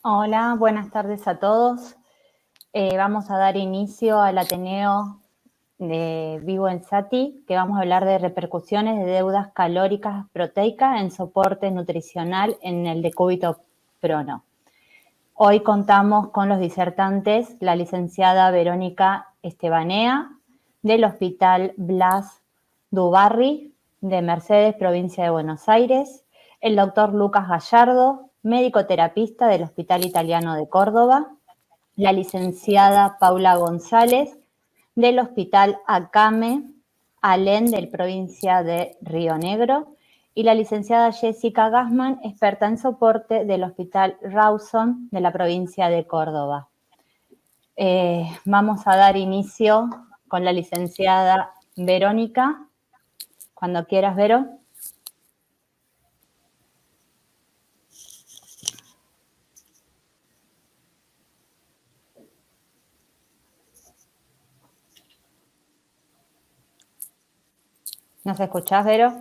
Hola, buenas tardes a todos. Vamos a dar inicio al Ateneo de Vivo en Sati, que vamos a hablar de repercusiones de deudas calóricas proteicas en soporte nutricional en el decúbito prono. Hoy contamos con los disertantes, la licenciada Verónica Estebanea, del Hospital Blas Dubarry, de Mercedes, provincia de Buenos Aires, el doctor Lucas Gallardo, médico terapista del Hospital Italiano de Córdoba, la licenciada Paula González, del Hospital Acame Alén, de provincia de Río Negro, y la licenciada Jessica Gassman, experta en soporte del Hospital Rawson de la provincia de Córdoba. Vamos a dar inicio con la licenciada Verónica. Cuando quieras, Vero. ¿Nos escuchás, Vero?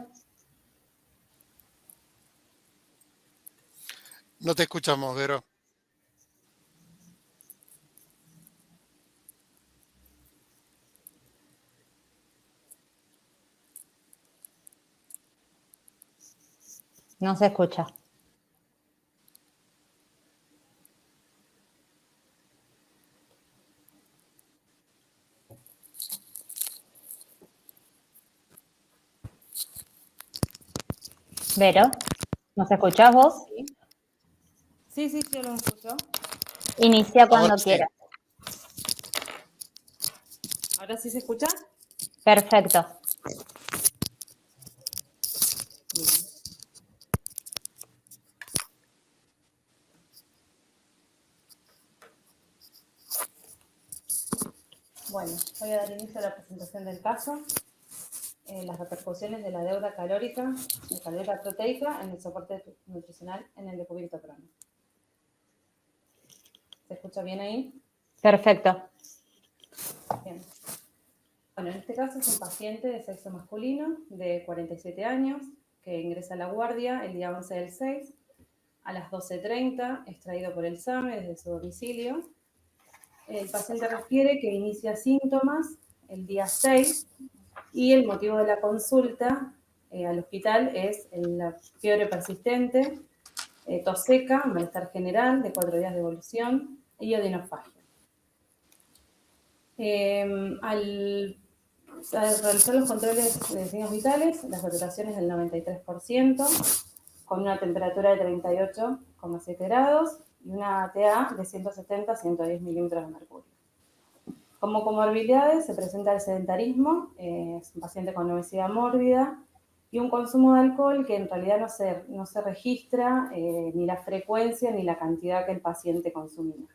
No te escuchamos, Vero. No se escucha. Vero, ¿nos escuchás vos? Sí, yo lo escucho. Inicia cuando Ahora sí. quieras. ¿Ahora sí se escucha? Perfecto. Bien. Bueno, voy a dar inicio a la presentación del caso. Las repercusiones de la deuda calórica proteica en el soporte nutricional en el decúbito prono. ¿Se escucha bien ahí? Perfecto. Bien. Bueno, en este caso es un paciente de sexo masculino de 47 años que ingresa a la guardia el día 11 del 6 a las 12:30, extraído por el SAME desde su domicilio. El paciente refiere que inicia síntomas el día 6 y el motivo de la consulta al hospital es la fiebre persistente, tos seca, malestar general de 4 días de evolución y odinofagia. Al realizar los controles de signos vitales, las saturaciones del 93%, con una temperatura de 38,7 grados y una TA de 170 a 110 milímetros de mercurio. Como comorbilidades se presenta el sedentarismo, es un paciente con obesidad mórbida y un consumo de alcohol que en realidad no se registra ni la frecuencia ni la cantidad que el paciente consumía.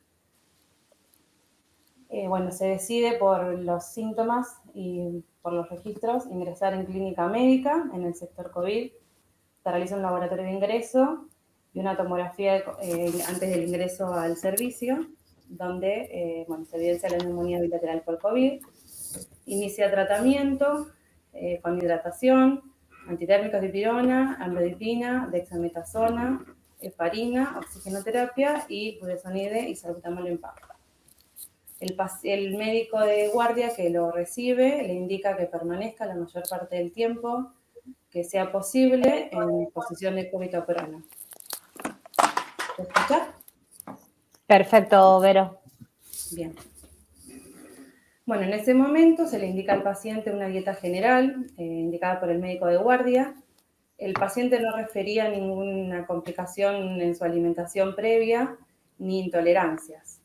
Bueno, se decide por los síntomas y por los registros ingresar en clínica médica en el sector COVID. Se realiza un laboratorio de ingreso y una tomografía antes del ingreso al servicio, donde se evidencia la neumonía bilateral por COVID. Inicia tratamiento con hidratación, antitérmicos de pirona, amlodipina, dexametasona, heparina, oxigenoterapia y budesonide y salbutamol en PAP. El médico de guardia que lo recibe le indica que permanezca la mayor parte del tiempo que sea posible en posición de decúbito prono. ¿Se escucha? Perfecto, Vero. Bien. Bueno, en ese momento se le indica al paciente una dieta general indicada por el médico de guardia. El paciente no refería ninguna complicación en su alimentación previa ni intolerancias.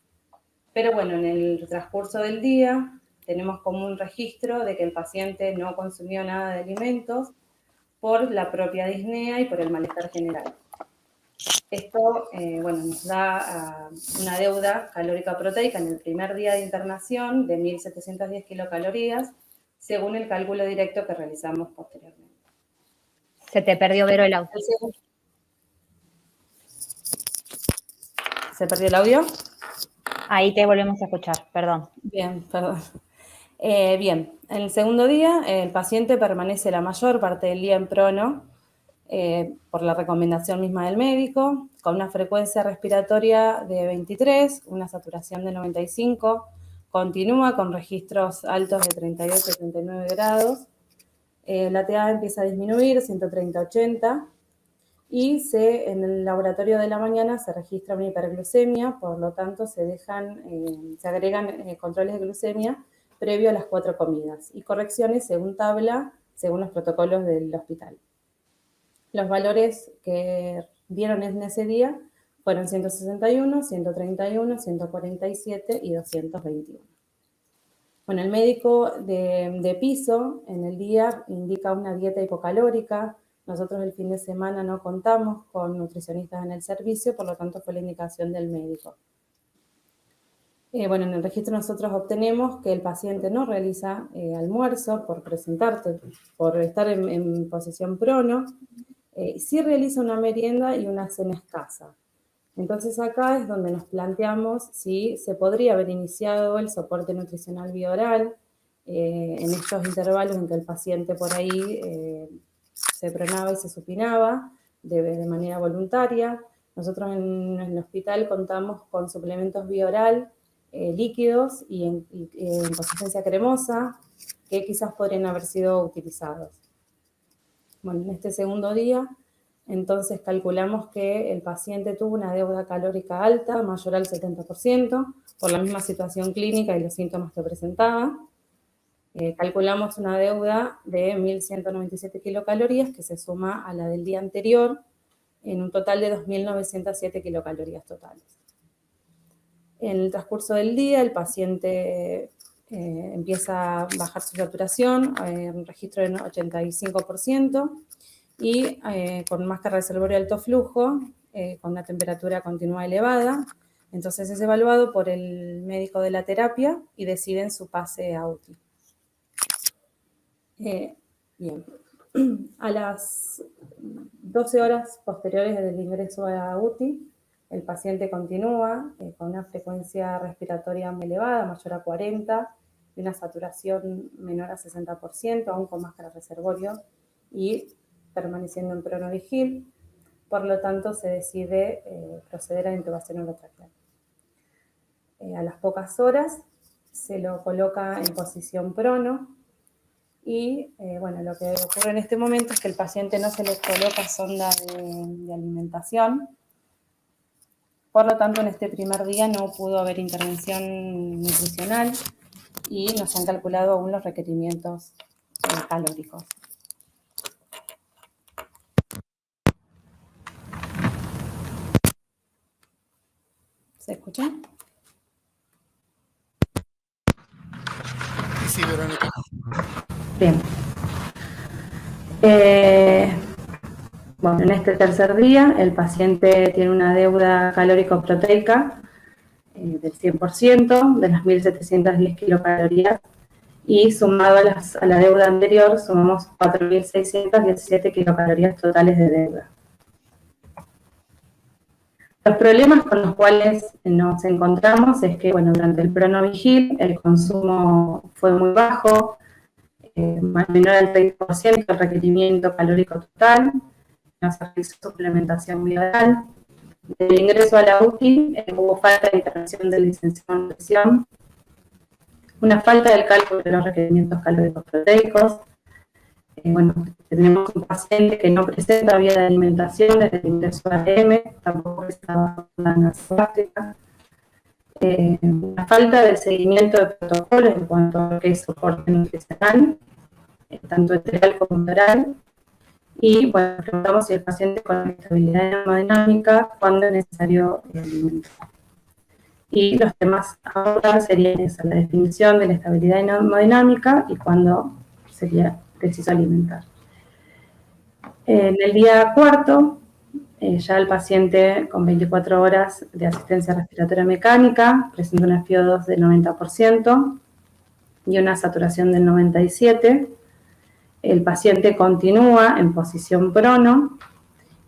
Pero bueno, en el transcurso del día tenemos como un registro de que el paciente no consumió nada de alimentos por la propia disnea y por el malestar general. Esto nos da una deuda calórica proteica en el primer día de internación de 1.710 kilocalorías, según el cálculo directo que realizamos posteriormente. Se te perdió, Vero, el audio. ¿Se perdió el audio? Ahí te volvemos a escuchar, perdón. Bien, perdón. Bien, en el segundo día el paciente permanece la mayor parte del día en prono por la recomendación misma del médico, con una frecuencia respiratoria de 23, una saturación de 95, continúa con registros altos de 38 y 39 grados. La TA empieza a disminuir, 130-80, y en el laboratorio de la mañana se registra una hiperglucemia, por lo tanto se agregan controles de glucemia previo a las 4 comidas y correcciones según tabla, según los protocolos del hospital. Los valores que dieron en ese día fueron 161, 131, 147 y 221. Bueno, el médico de piso en el día indica una dieta hipocalórica. Nosotros el fin de semana no contamos con nutricionistas en el servicio, por lo tanto fue la indicación del médico. Bueno, en el registro nosotros obtenemos que el paciente no realiza almuerzo por estar en posición prono, sí realiza una merienda y una cena escasa. Entonces acá es donde nos planteamos si se podría haber iniciado el soporte nutricional bioral en estos intervalos en que el paciente por ahí se pronaba y se supinaba de manera voluntaria. Nosotros en el hospital contamos con suplementos bioral líquidos y en consistencia cremosa que quizás podrían haber sido utilizados. Bueno, en este segundo día, entonces calculamos que el paciente tuvo una deuda calórica alta, mayor al 70%, por la misma situación clínica y los síntomas que presentaba. Calculamos una deuda de 1.197 kilocalorías que se suma a la del día anterior en un total de 2.907 kilocalorías totales. En el transcurso del día el paciente empieza a bajar su saturación, un registro del 85% y con máscara de reservorio de alto flujo, con una temperatura continua elevada. Entonces es evaluado por el médico de la terapia y deciden su pase a UTI. Bien, a las 12 horas posteriores del ingreso a UTI, el paciente continúa con una frecuencia respiratoria muy elevada, mayor a 40, y una saturación menor a 60%, aún con máscara de reservorio y permaneciendo en pronovigil. Por lo tanto, se decide proceder a la intubación orotraqueal. A las pocas horas se lo coloca en posición prono y, bueno, lo que ocurre en este momento es que el paciente no se le coloca sonda de alimentación. Por lo tanto, en este primer día no pudo haber intervención nutricional y no se han calculado aún los requerimientos calóricos. ¿Se escucha? Sí, Verónica. Bien. Bueno, en este tercer día el paciente tiene una deuda calórico-proteica del 100% de las 1.710 kilocalorías y sumado a la deuda anterior sumamos 4.617 kilocalorías totales de deuda. Los problemas con los cuales nos encontramos es que, bueno, durante el pronovigil el consumo fue muy bajo, menor al 30% el requerimiento calórico total, no se realizó suplementación bioral. Del ingreso a la UTI hubo falta de intervención del licenciado en nutrición, una falta del cálculo de los requerimientos calóricos proteicos. Bueno, tenemos un paciente que no presenta vía de alimentación desde el ingreso a AM, tampoco estaba en gástrica. Una falta de seguimiento de protocolos en cuanto a lo que es soporte nutricional, tanto enteral como oral. Y bueno, preguntamos si el paciente con estabilidad hemodinámica, cuándo es necesario alimentar. Y los temas a abordar serían esa, la definición de la estabilidad hemodinámica y cuándo sería preciso alimentar. En el día cuarto, ya el paciente con 24 horas de asistencia respiratoria mecánica presenta una FiO2 del 90% y una saturación del 97%. El paciente continúa en posición prono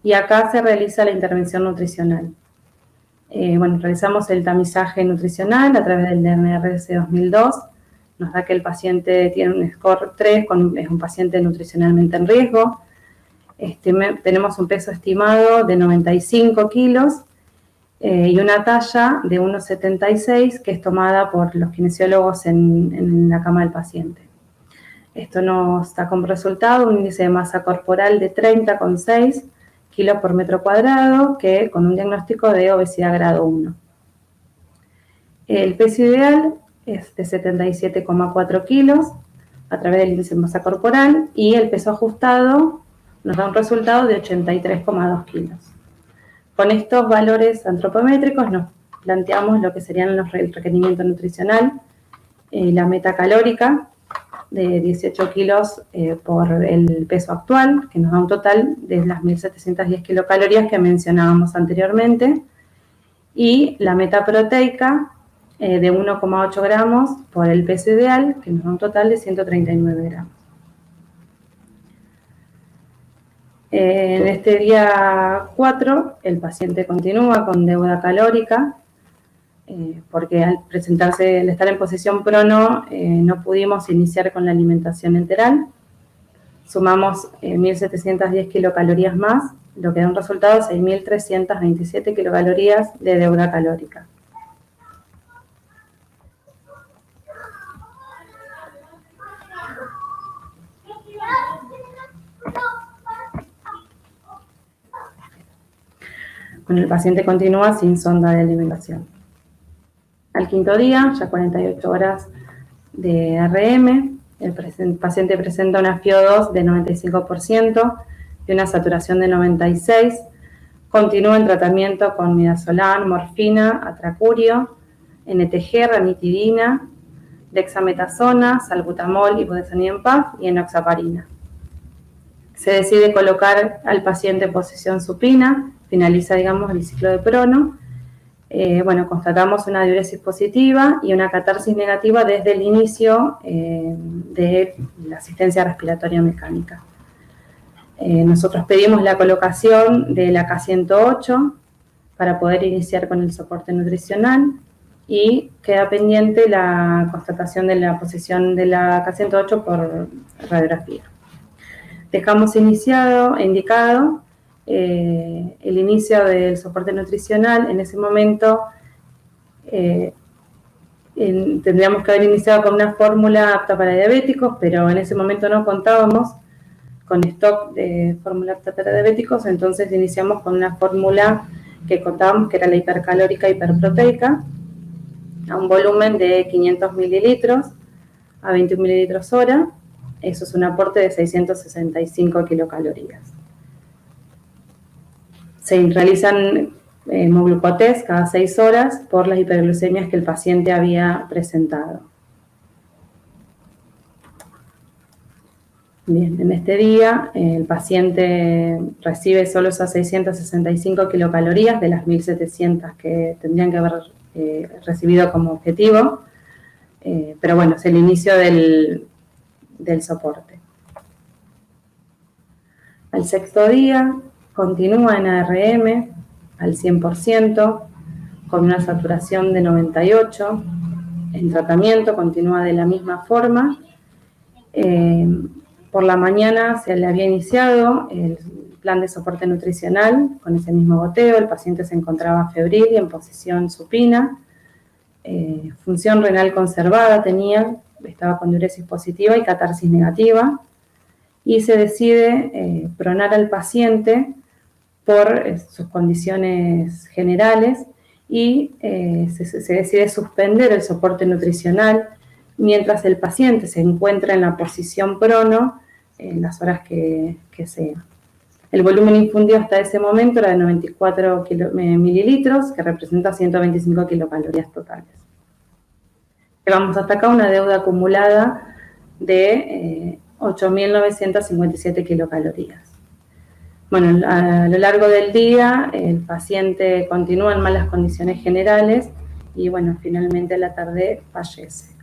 y acá se realiza la intervención nutricional. Bueno, realizamos el tamizaje nutricional a través del DNRS 2002. Nos da que el paciente tiene un score 3, es un paciente nutricionalmente en riesgo. tenemos un peso estimado de 95 kilos y una talla de 1,76 que es tomada por los kinesiólogos en la cama del paciente. Esto nos da como resultado un índice de masa corporal de 30,6 kilos por metro cuadrado, que con un diagnóstico de obesidad grado 1. El peso ideal es de 77,4 kilos a través del índice de masa corporal y el peso ajustado nos da un resultado de 83,2 kilos. Con estos valores antropométricos nos planteamos lo que serían el requerimiento nutricional, la meta calórica de 18 kilos por el peso actual, que nos da un total de las 1.710 kilocalorías que mencionábamos anteriormente, y la meta proteica de 1,8 gramos por el peso ideal, que nos da un total de 139 gramos. En este día 4, el paciente continúa con deuda calórica, porque al estar en posición prono, no pudimos iniciar con la alimentación enteral. Sumamos 1.710 kilocalorías más, lo que da un resultado de 6.327 kilocalorías de deuda calórica. Bueno, el paciente continúa sin sonda de alimentación. Al quinto día, ya 48 horas de RM, el paciente presenta una FiO2 de 95% y una saturación de 96%. Continúa en tratamiento con midazolam, morfina, atracurio, NTG, ranitidina, dexametasona, salbutamol, ibudesonide y enoxaparina. Se decide colocar al paciente en posición supina, finaliza, digamos, el ciclo de prono. Constatamos una diuresis positiva y una catarsis negativa desde el inicio de la asistencia respiratoria mecánica. Nosotros pedimos la colocación de la K108 para poder iniciar con el soporte nutricional y queda pendiente la constatación de la posición de la K108 por radiografía. Dejamos indicado el inicio del soporte nutricional. En ese momento tendríamos que haber iniciado con una fórmula apta para diabéticos, pero en ese momento no contábamos con stock de fórmula apta para diabéticos, entonces iniciamos con una fórmula que contábamos que era la hipercalórica hiperproteica, a un volumen de 500 mililitros a 21 mililitros hora. Eso es un aporte de 665 kilocalorías. Se realizan hemoglucotest cada 6 horas por las hiperglucemias que el paciente había presentado. Bien, en este día el paciente recibe solo esas 665 kilocalorías de las 1.700 que tendrían que haber recibido como objetivo, pero bueno, es el inicio del soporte. Al sexto día continúa en ARM al 100%, con una saturación de 98%. En tratamiento continúa de la misma forma. Por la mañana se le había iniciado el plan de soporte nutricional con ese mismo goteo. El paciente se encontraba febril y en posición supina. Función renal conservada tenía, estaba con diuresis positiva y catarsis negativa. Y se decide pronar al paciente por sus condiciones generales y se decide suspender el soporte nutricional mientras el paciente se encuentra en la posición prono en las horas que sea. El volumen infundido hasta ese momento era de 94 mililitros, que representa 125 kilocalorías totales. Llevamos hasta acá una deuda acumulada de 8.957 kilocalorías. Bueno, a lo largo del día el paciente continúa en malas condiciones generales y bueno, finalmente a la tarde fallece.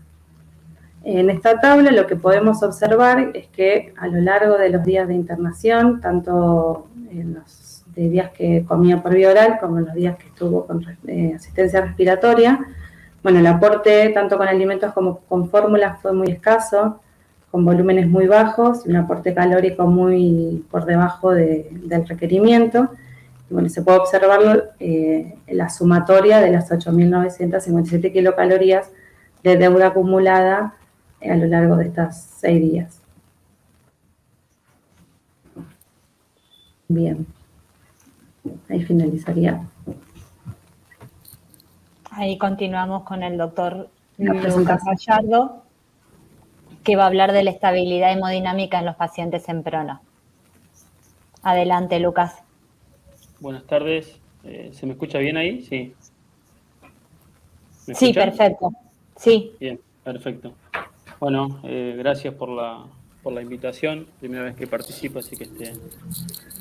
En esta tabla lo que podemos observar es que a lo largo de los días de internación, tanto en los días que comía por vía oral como en los días que estuvo con asistencia respiratoria, bueno, el aporte tanto con alimentos como con fórmulas fue muy escaso, con volúmenes muy bajos, un aporte calórico muy por debajo del requerimiento. Y bueno, se puede observar la sumatoria de las 8.957 kilocalorías de deuda acumulada a lo largo de estos 6 días. Bien, ahí finalizaría. Ahí continuamos con el doctor Lucas Gallardo, que va a hablar de la estabilidad hemodinámica en los pacientes en prono. Adelante, Lucas. Buenas tardes. ¿Se me escucha bien ahí? Sí. ¿Me sí, escuchan? Perfecto. Sí. Bien, perfecto. Bueno, gracias por la invitación. Primera vez que participo, así que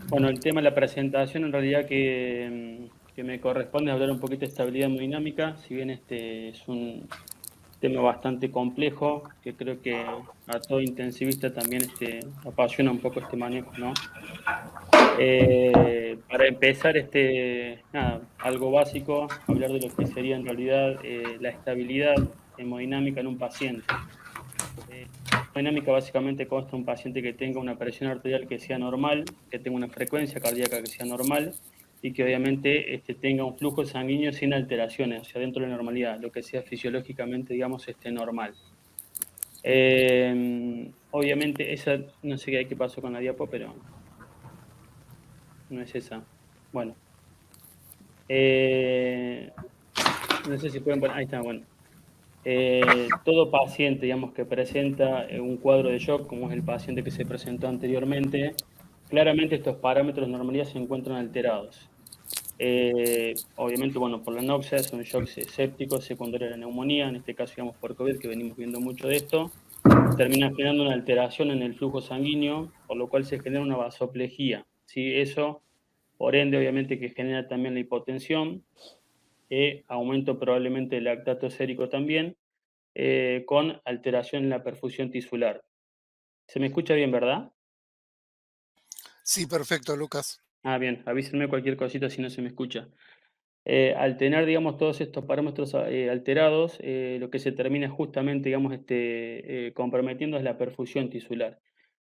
bueno, el tema de la presentación en realidad que me corresponde es hablar un poquito de estabilidad hemodinámica, si bien es un tema bastante complejo, que creo que a todo intensivista también apasiona un poco este manejo, ¿no? Para empezar, nada, algo básico, hablar de lo que sería en realidad la estabilidad hemodinámica en un paciente. Hemodinámica básicamente consta de un paciente que tenga una presión arterial que sea normal, que tenga una frecuencia cardíaca que sea normal y que obviamente tenga un flujo sanguíneo sin alteraciones, o sea, dentro de la normalidad, lo que sea fisiológicamente, digamos, normal. Obviamente, esa, no sé qué pasó con la diapo, pero no es esa. Bueno. No sé si pueden poner, ahí está, bueno. Todo paciente, digamos, que presenta un cuadro de shock, como es el paciente que se presentó anteriormente, claramente estos parámetros de normalidad se encuentran alterados. Obviamente, bueno, por la anoxia, son shocks sépticos, secundarios a la neumonía, en este caso, digamos, por COVID, que venimos viendo mucho de esto, termina generando una alteración en el flujo sanguíneo, por lo cual se genera una vasoplejía. ¿Sí? Eso, por ende, obviamente, que genera también la hipotensión, aumento probablemente del lactato sérico también, con alteración en la perfusión tisular. ¿Se me escucha bien, verdad? Sí, perfecto, Lucas. Ah, bien, avísenme cualquier cosita si no se me escucha. Al tener, digamos, todos estos parámetros alterados, lo que se termina justamente, digamos, comprometiendo es la perfusión tisular.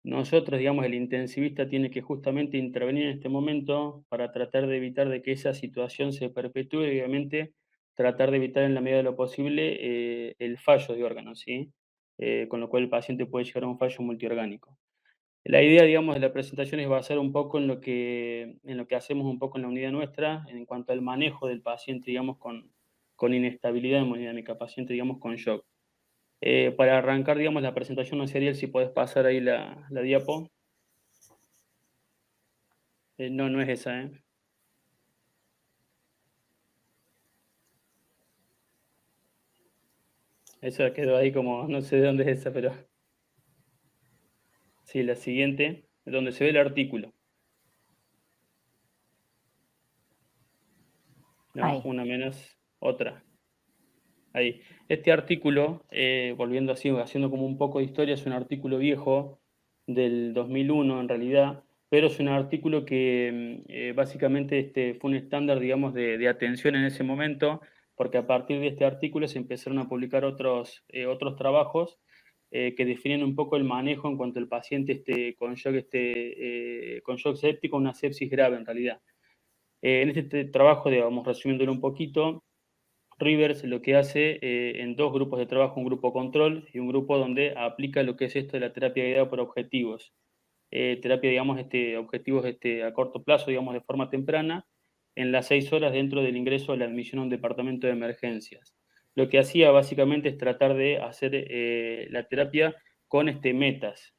Nosotros, digamos, el intensivista tiene que justamente intervenir en este momento para tratar de evitar de que esa situación se perpetúe y obviamente tratar de evitar en la medida de lo posible el fallo de órganos, ¿sí? Con lo cual el paciente puede llegar a un fallo multiorgánico. La idea, digamos, de la presentación es basar un poco en lo que hacemos un poco en la unidad nuestra, en cuanto al manejo del paciente, digamos, con inestabilidad hemodinámica, paciente, digamos, con shock. Para arrancar, digamos, la presentación no sería si puedes pasar ahí la diapo. No, no es esa, ¿eh? Esa quedó ahí como, no sé de dónde es esa, pero... Sí, la siguiente, donde se ve el artículo. No, Ahí. una menos, otra. Ahí. Este artículo, volviendo así, haciendo como un poco de historia, es un artículo viejo del 2001 en realidad, pero es un artículo que básicamente fue un estándar, digamos, de atención en ese momento, porque a partir de este artículo se empezaron a publicar otros trabajos que definen un poco el manejo en cuanto al paciente con shock séptico, una sepsis grave en realidad. En este trabajo, digamos, resumiéndolo un poquito, Rivers lo que hace en dos grupos de trabajo, un grupo control y un grupo donde aplica lo que es esto de la terapia guiada por objetivos. Terapia, digamos, objetivos a corto plazo, digamos, de forma temprana, en las 6 horas dentro del ingreso a la admisión a un departamento de emergencias. Lo que hacía básicamente es tratar de hacer la terapia con metas,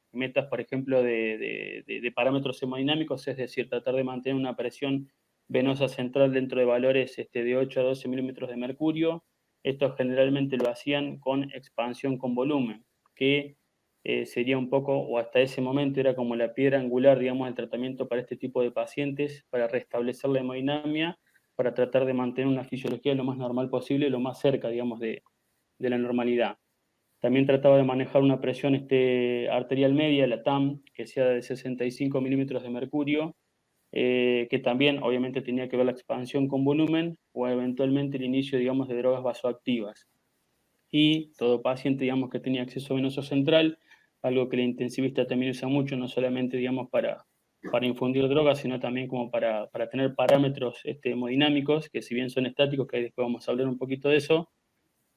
por ejemplo, de parámetros hemodinámicos, es decir, tratar de mantener una presión venosa central dentro de valores de 8 a 12 milímetros de mercurio. Esto generalmente lo hacían con expansión con volumen, que sería un poco, o hasta ese momento era como la piedra angular, digamos, del tratamiento para este tipo de pacientes, para restablecer la hemodinamia, para tratar de mantener una fisiología lo más normal posible, lo más cerca, digamos, de la normalidad. También trataba de manejar una presión arterial media, la TAM, que sea de 65 milímetros de mercurio, que también obviamente tenía que ver la expansión con volumen o eventualmente el inicio, digamos, de drogas vasoactivas. Y todo paciente, digamos, que tenía acceso venoso central algo que el intensivista también usa mucho, no solamente, digamos, para infundir drogas, sino también como para tener parámetros hemodinámicos, que si bien son estáticos, que ahí después vamos a hablar un poquito de eso,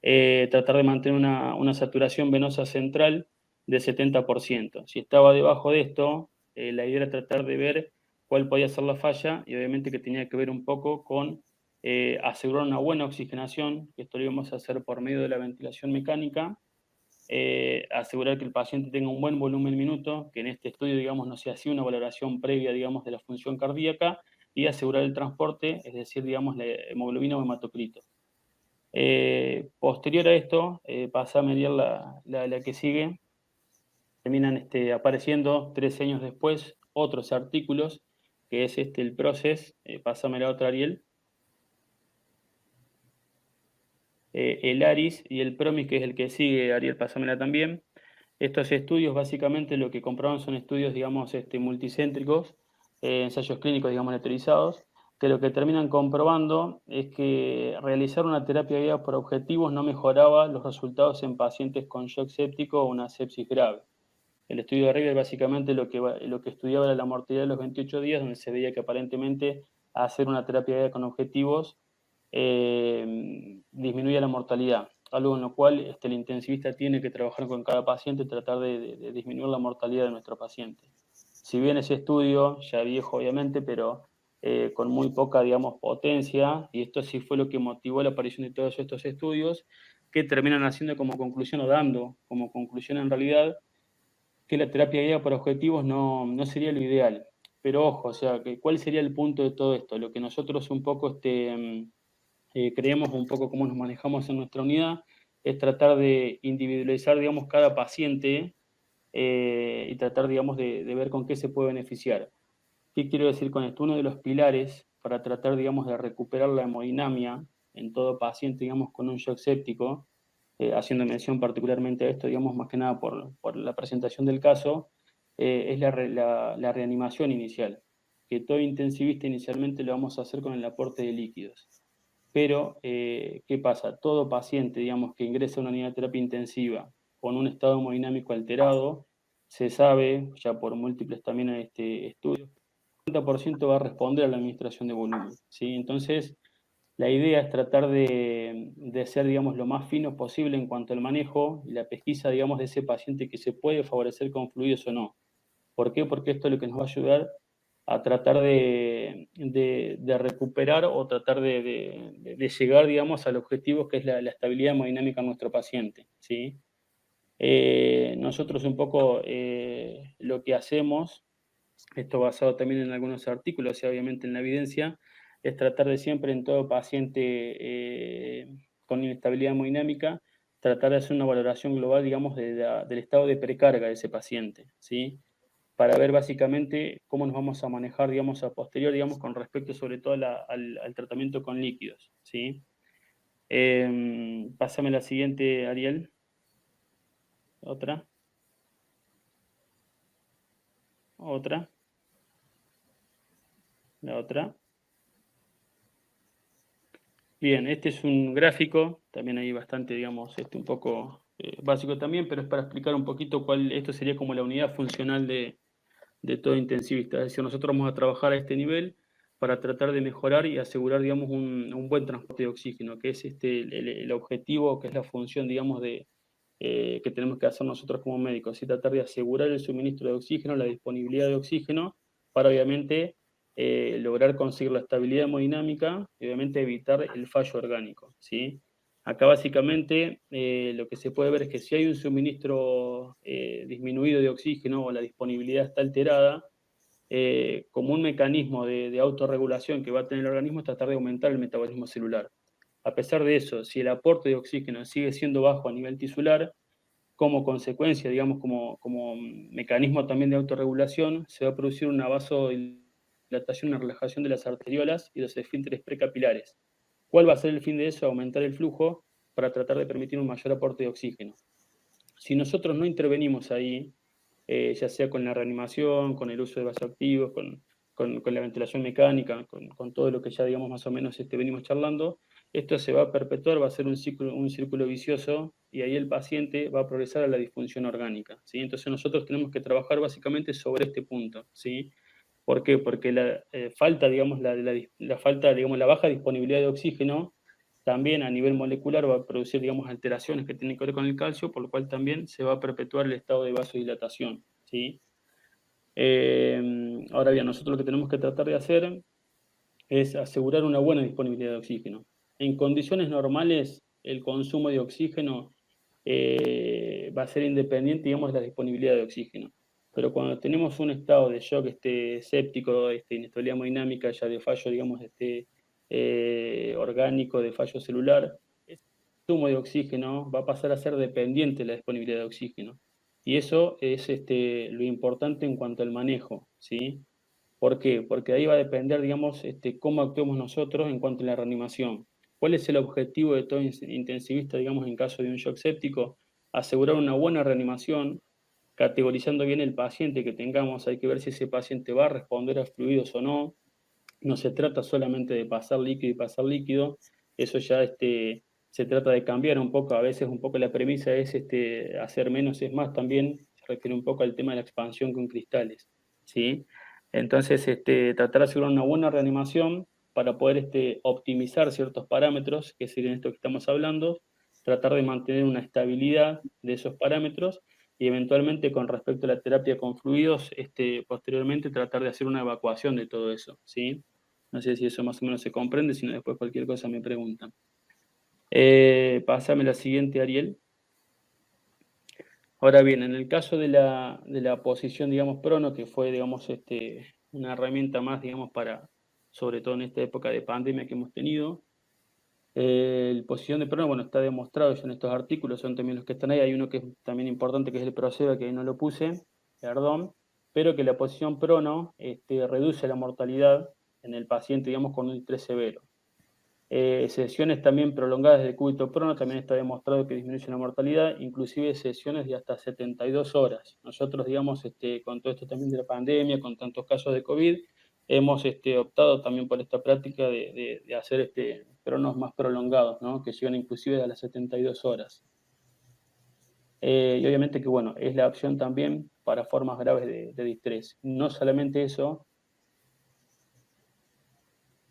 tratar de mantener una saturación venosa central de 70%. Si estaba debajo de esto, la idea era tratar de ver cuál podía ser la falla, y obviamente que tenía que ver un poco con asegurar una buena oxigenación, que esto lo íbamos a hacer por medio de la ventilación mecánica, asegurar que el paciente tenga un buen volumen minuto, que en este estudio, digamos, no se hacía una valoración previa, digamos, de la función cardíaca, y asegurar el transporte, es decir, digamos, la hemoglobina o hematocrito. Posterior a esto, pasa a medir la que sigue, terminan apareciendo 13 años después otros artículos, que es el PROCESS, pásame la otra, Ariel, el ARIS y el PROMIS, que es el que sigue, Ariel, pásamela también. Estos estudios básicamente lo que comproban son estudios, digamos, multicéntricos, ensayos clínicos, digamos, autorizados, que lo que terminan comprobando es que realizar una terapia guiada por objetivos no mejoraba los resultados en pacientes con shock séptico o una sepsis grave. El estudio de River básicamente lo que estudiaba era la mortalidad de los 28 días, donde se veía que aparentemente hacer una terapia guiada con objetivos disminuye la mortalidad, algo en lo cual el intensivista tiene que trabajar con cada paciente y tratar de disminuir la mortalidad de nuestro paciente. Si bien ese estudio, ya viejo obviamente, pero con muy poca, digamos, potencia, y esto sí fue lo que motivó la aparición de todos estos estudios, que terminan haciendo como conclusión, o dando como conclusión en realidad, que la terapia guiada por objetivos no sería lo ideal. Pero ojo, o sea, ¿cuál sería el punto de todo esto? Lo que nosotros un poco creemos, un poco cómo nos manejamos en nuestra unidad, es tratar de individualizar, digamos, cada paciente y tratar, digamos, de ver con qué se puede beneficiar. ¿Qué quiero decir con esto? Uno de los pilares para tratar, digamos, de recuperar la hemodinamia en todo paciente, digamos, con un shock séptico, haciendo mención particularmente a esto, digamos, más que nada por la presentación del caso, es la reanimación inicial, que todo intensivista inicialmente lo vamos a hacer con el aporte de líquidos. Pero, ¿qué pasa? Todo paciente, digamos, que ingresa a una unidad de terapia intensiva con un estado hemodinámico alterado, se sabe, ya por múltiples también estudios, el 50% va a responder a la administración de volumen, ¿sí? Entonces, la idea es tratar de ser, digamos, lo más fino posible en cuanto al manejo y la pesquisa, digamos, de ese paciente que se puede favorecer con fluidos o no. ¿Por qué? Porque esto es lo que nos va a ayudar a tratar de recuperar o tratar de llegar, digamos, al objetivo que es la estabilidad hemodinámica en nuestro paciente, ¿sí? Nosotros un poco lo que hacemos, esto basado también en algunos artículos y obviamente en la evidencia, es tratar de siempre en todo paciente con inestabilidad hemodinámica, tratar de hacer una valoración global, digamos, del estado de precarga de ese paciente, ¿sí? Para ver básicamente cómo nos vamos a manejar, digamos, a posterior, digamos, con respecto sobre todo al tratamiento con líquidos, ¿sí? Pásame la siguiente, Ariel. Otra. Otra. La otra. Bien, este es un gráfico, también hay bastante, digamos, un poco básico también, pero es para explicar un poquito esto sería como la unidad funcional de todo intensivista. Es decir, nosotros vamos a trabajar a este nivel para tratar de mejorar y asegurar, digamos, un buen transporte de oxígeno, que es el objetivo, que es la función, digamos, que tenemos que hacer nosotros como médicos, y tratar de asegurar el suministro de oxígeno, la disponibilidad de oxígeno, para obviamente lograr conseguir la estabilidad hemodinámica y obviamente evitar el fallo orgánico, ¿sí? Acá básicamente lo que se puede ver es que si hay un suministro disminuido de oxígeno o la disponibilidad está alterada, como un mecanismo de autorregulación que va a tener el organismo es tratar de aumentar el metabolismo celular. A pesar de eso, si el aporte de oxígeno sigue siendo bajo a nivel tisular, como consecuencia, digamos, como mecanismo también de autorregulación, se va a producir una vasodilatación, una relajación de las arteriolas y los esfínteres precapilares. ¿Cuál va a ser el fin de eso? Aumentar el flujo para tratar de permitir un mayor aporte de oxígeno. Si nosotros no intervenimos ahí, ya sea con la reanimación, con el uso de vasoactivos, con la ventilación mecánica, con todo lo que ya, digamos, más o menos venimos charlando, esto se va a perpetuar, va a ser un círculo vicioso, y ahí el paciente va a progresar a la disfunción orgánica, ¿sí? Entonces nosotros tenemos que trabajar básicamente sobre este punto, ¿sí? ¿Por qué? Porque la falta, digamos, la falta, digamos, la baja disponibilidad de oxígeno también a nivel molecular va a producir, digamos, alteraciones que tienen que ver con el calcio, por lo cual también se va a perpetuar el estado de vasodilatación, ¿sí? Ahora bien, nosotros lo que tenemos que tratar de hacer es asegurar una buena disponibilidad de oxígeno. En condiciones normales, el consumo de oxígeno va a ser independiente, digamos, de la disponibilidad de oxígeno. Pero cuando tenemos un estado de shock séptico, inestabilidad hemodinámica, ya de fallo, digamos, orgánico, de fallo celular, el consumo de oxígeno va a pasar a ser dependiente de la disponibilidad de oxígeno. Y eso es lo importante en cuanto al manejo, ¿sí? ¿Por qué? Porque ahí va a depender, digamos, cómo actuemos nosotros en cuanto a la reanimación. ¿Cuál es el objetivo de todo intensivista, digamos, en caso de un shock séptico? Asegurar una buena reanimación, categorizando bien el paciente que tengamos. Hay que ver si ese paciente va a responder a fluidos o no. No se trata solamente de pasar líquido y pasar líquido. Eso ya se trata de cambiar un poco. A veces un poco la premisa es hacer menos es más también. Se refiere un poco al tema de la expansión con cristales, ¿sí? Entonces, tratar de asegurar una buena reanimación para poder optimizar ciertos parámetros, que serían esto que estamos hablando, tratar de mantener una estabilidad de esos parámetros y eventualmente con respecto a la terapia con fluidos, posteriormente tratar de hacer una evacuación de todo eso, ¿sí? No sé si eso más o menos se comprende, si no después cualquier cosa me preguntan. Pásame la siguiente, Ariel. Ahora bien, en el caso de la posición, digamos, prono, que fue, digamos, una herramienta más, digamos, sobre todo en esta época de pandemia que hemos tenido, la posición de prono, bueno, está demostrado ya en estos artículos, son también los que están ahí, hay uno que es también importante, que es el Proceva, que ahí no lo puse, perdón, pero que la posición prono reduce la mortalidad en el paciente, digamos, con un estrés severo. Sesiones también prolongadas de cúbito prono, también está demostrado que disminuye la mortalidad, inclusive sesiones de hasta 72 horas. Nosotros, digamos, con todo esto también de la pandemia, con tantos casos de COVID, hemos optado también por esta práctica de hacer pronos más prolongados, ¿no? Que llegan inclusive a las 72 horas. Y obviamente que, bueno, es la opción también para formas graves de distrés. No solamente eso,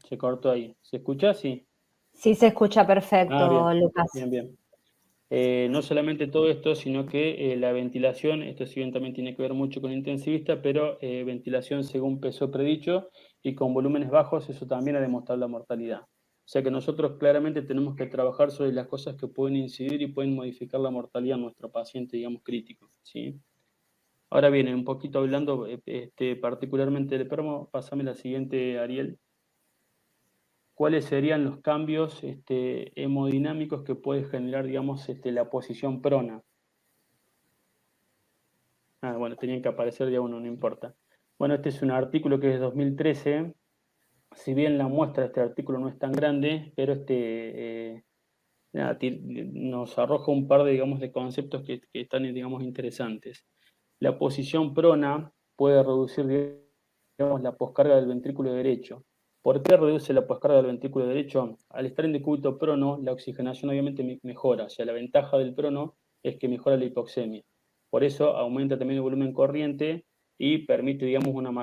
se cortó ahí. ¿Se escucha? Sí. Sí, se escucha perfecto, Bien, Lucas. bien. No solamente todo esto, sino que la ventilación, esto si bien también tiene que ver mucho con el intensivista, pero ventilación según peso predicho y con volúmenes bajos, eso también ha demostrado la mortalidad. O sea que nosotros claramente tenemos que trabajar sobre las cosas que pueden incidir y pueden modificar la mortalidad en nuestro paciente, digamos, crítico, ¿sí? Ahora bien, un poquito hablando particularmente del promo, pásame la siguiente, Ariel. ¿Cuáles serían los cambios hemodinámicos que puede generar, digamos, la posición prona? Bueno, tenían que aparecer ya uno, no importa. Bueno, este es un artículo que es de 2013. Si bien la muestra de este artículo no es tan grande, pero nos arroja un par de, digamos, de conceptos que están, digamos, interesantes. La posición prona puede reducir, digamos, la poscarga del ventrículo derecho. ¿Por qué reduce la poscarga del ventrículo derecho? Al estar en decúbito prono, la oxigenación obviamente mejora. O sea, la ventaja del prono es que mejora la hipoxemia. Por eso aumenta también el volumen corriente y permite, digamos, un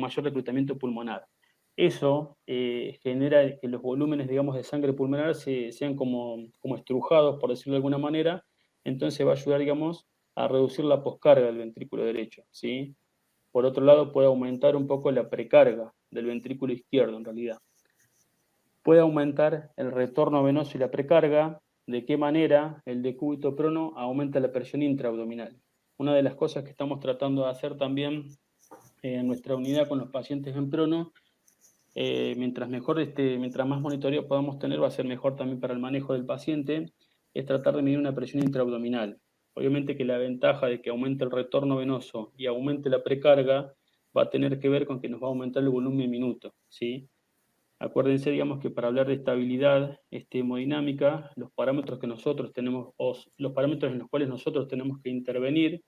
mayor reclutamiento pulmonar. Eso genera que los volúmenes, digamos, de sangre pulmonar sean como estrujados, por decirlo de alguna manera. Entonces va a ayudar, digamos, a reducir la poscarga del ventrículo derecho, ¿sí? Por otro lado, puede aumentar un poco la precarga del ventrículo izquierdo, en realidad. Puede aumentar el retorno venoso y la precarga. ¿De qué manera? El decúbito prono aumenta la presión intraabdominal. Una de las cosas que estamos tratando de hacer también en nuestra unidad con los pacientes en prono, mientras más monitoreo podamos tener, va a ser mejor también para el manejo del paciente, es tratar de medir una presión intraabdominal. Obviamente que la ventaja de que aumente el retorno venoso y aumente la precarga va a tener que ver con que nos va a aumentar el volumen minuto, ¿sí? Acuérdense, digamos, que para hablar de estabilidad hemodinámica, los parámetros que nosotros tenemos, o los parámetros en los cuales nosotros tenemos que intervenir,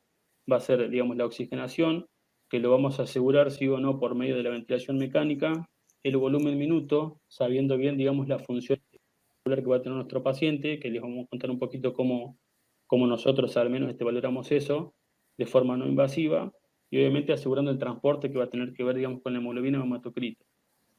va a ser, digamos, la oxigenación, que lo vamos a asegurar, sí o no, por medio de la ventilación mecánica, el volumen minuto, sabiendo bien, digamos, la función que va a tener nuestro paciente, que les vamos a contar un poquito cómo nosotros al menos valoramos eso de forma no invasiva, y obviamente asegurando el transporte que va a tener que ver, digamos, con la hemoglobina o hematocrito.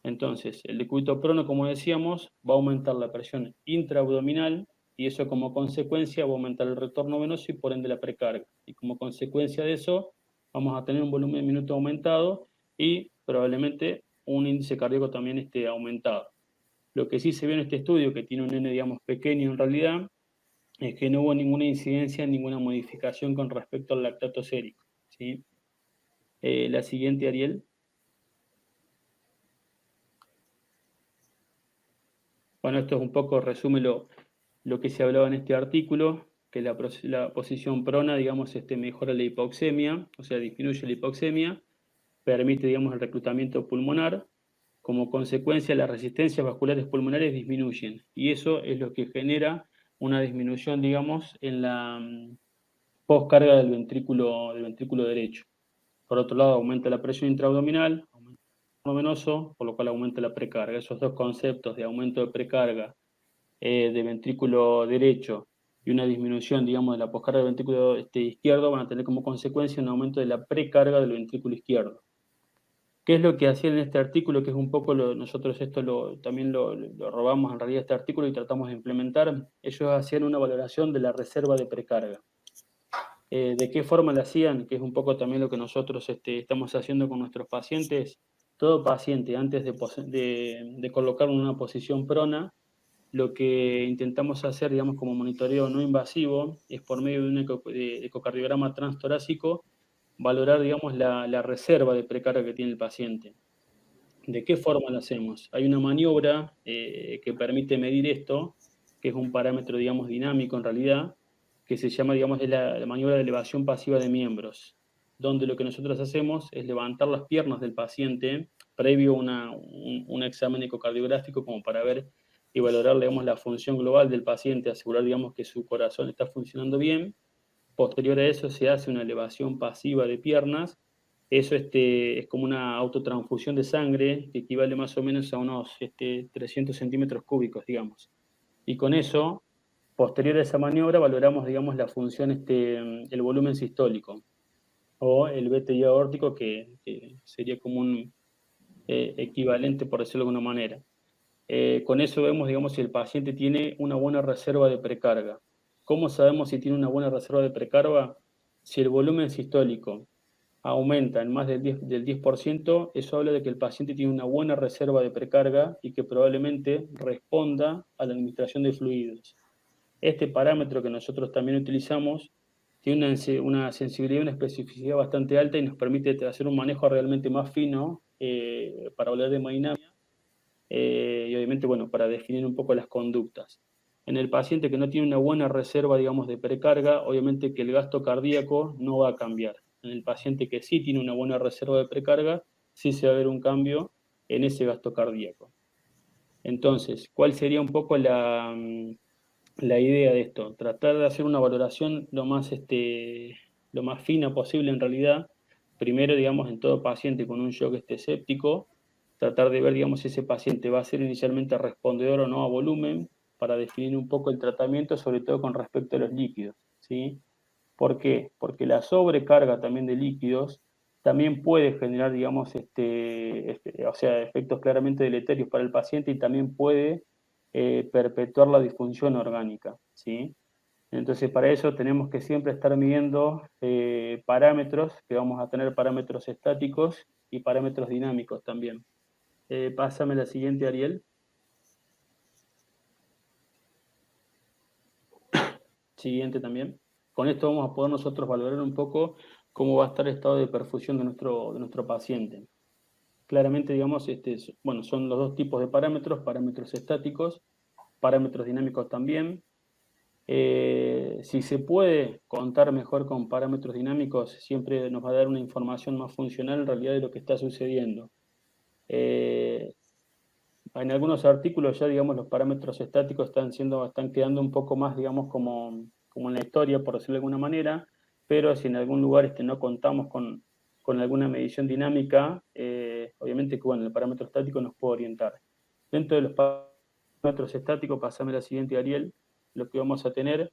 Entonces, el decúbito prono, como decíamos, va a aumentar la presión intraabdominal, y eso como consecuencia va a aumentar el retorno venoso y por ende la precarga. Y como consecuencia de eso, vamos a tener un volumen de minuto aumentado y probablemente un índice cardíaco también aumentado. Lo que sí se vio en este estudio, que tiene un N, digamos, pequeño en realidad, es que no hubo ninguna incidencia, ninguna modificación con respecto al lactato sérico, ¿sí? La siguiente, Ariel. Bueno, esto es un poco, resume lo que se hablaba en este artículo, que la posición prona, digamos, mejora la hipoxemia, o sea, disminuye la hipoxemia, permite, digamos, el reclutamiento pulmonar. Como consecuencia, las resistencias vasculares pulmonares disminuyen, y eso es lo que genera una disminución, digamos, en la postcarga del ventrículo derecho. Por otro lado, aumenta la presión intraabdominal, aumenta el retorno venoso, por lo cual aumenta la precarga. Esos dos conceptos de aumento de precarga de ventrículo derecho y una disminución, digamos, de la poscarga del ventrículo izquierdo van a tener como consecuencia un aumento de la precarga del ventrículo izquierdo. ¿Qué es lo que hacían en este artículo? Que es un poco, nosotros también lo robamos en realidad este artículo y tratamos de implementar. Ellos hacían una valoración de la reserva de precarga. ¿De qué forma la hacían? Que es un poco también lo que nosotros estamos haciendo con nuestros pacientes. Todo paciente, antes de colocarlo en una posición prona, lo que intentamos hacer, digamos, como monitoreo no invasivo, es por medio de un ecocardiograma transtorácico, valorar, digamos, la reserva de precarga que tiene el paciente. ¿De qué forma lo hacemos? Hay una maniobra que permite medir esto, que es un parámetro, digamos, dinámico en realidad, que se llama, digamos, es la maniobra de elevación pasiva de miembros, donde lo que nosotros hacemos es levantar las piernas del paciente previo a un examen ecocardiográfico como para ver y valorar, digamos, la función global del paciente, asegurar, digamos, que su corazón está funcionando bien. Posterior a eso se hace una elevación pasiva de piernas. Eso es como una autotransfusión de sangre que equivale más o menos a unos 300 centímetros cúbicos, digamos. Y con eso, posterior a esa maniobra, valoramos, digamos, la función, el volumen sistólico o el BTI aórtico, que sería como un equivalente, por decirlo de alguna manera. Con eso vemos, digamos, si el paciente tiene una buena reserva de precarga. ¿Cómo sabemos si tiene una buena reserva de precarga? Si el volumen sistólico aumenta en más del 10%, eso habla de que el paciente tiene una buena reserva de precarga y que probablemente responda a la administración de fluidos. Este parámetro que nosotros también utilizamos tiene una sensibilidad y una especificidad bastante alta y nos permite hacer un manejo realmente más fino para hablar de hemodinamia y obviamente, bueno, para definir un poco las conductas. En el paciente que no tiene una buena reserva, digamos, de precarga, obviamente que el gasto cardíaco no va a cambiar. En el paciente que sí tiene una buena reserva de precarga, sí se va a ver un cambio en ese gasto cardíaco. Entonces, ¿cuál sería un poco la idea de esto? Tratar de hacer una valoración lo más fina posible en realidad. Primero, digamos, en todo paciente con un shock séptico, tratar de ver, digamos, si ese paciente va a ser inicialmente respondedor o no a volumen, para definir un poco el tratamiento, sobre todo con respecto a los líquidos, ¿sí? ¿Por qué? Porque la sobrecarga también de líquidos también puede generar, digamos, o sea, efectos claramente deleterios para el paciente y también puede perpetuar la disfunción orgánica, ¿sí? Entonces, para eso tenemos que siempre estar midiendo parámetros, que vamos a tener parámetros estáticos y parámetros dinámicos también. Pásame la siguiente, Ariel. Siguiente también. Con esto vamos a poder nosotros valorar un poco cómo va a estar el estado de perfusión de nuestro paciente. Claramente, digamos, bueno, son los dos tipos de parámetros estáticos, parámetros dinámicos también. Si se puede contar mejor con parámetros dinámicos, siempre nos va a dar una información más funcional en realidad de lo que está sucediendo. En algunos artículos ya, digamos, los parámetros estáticos están quedando un poco más, digamos, como en la historia, por decirlo de alguna manera, pero si en algún lugar no contamos con alguna medición dinámica, obviamente que, bueno, el parámetro estático nos puede orientar. Dentro de los parámetros parámetros estáticos, pasame la siguiente, Ariel, lo que vamos a tener,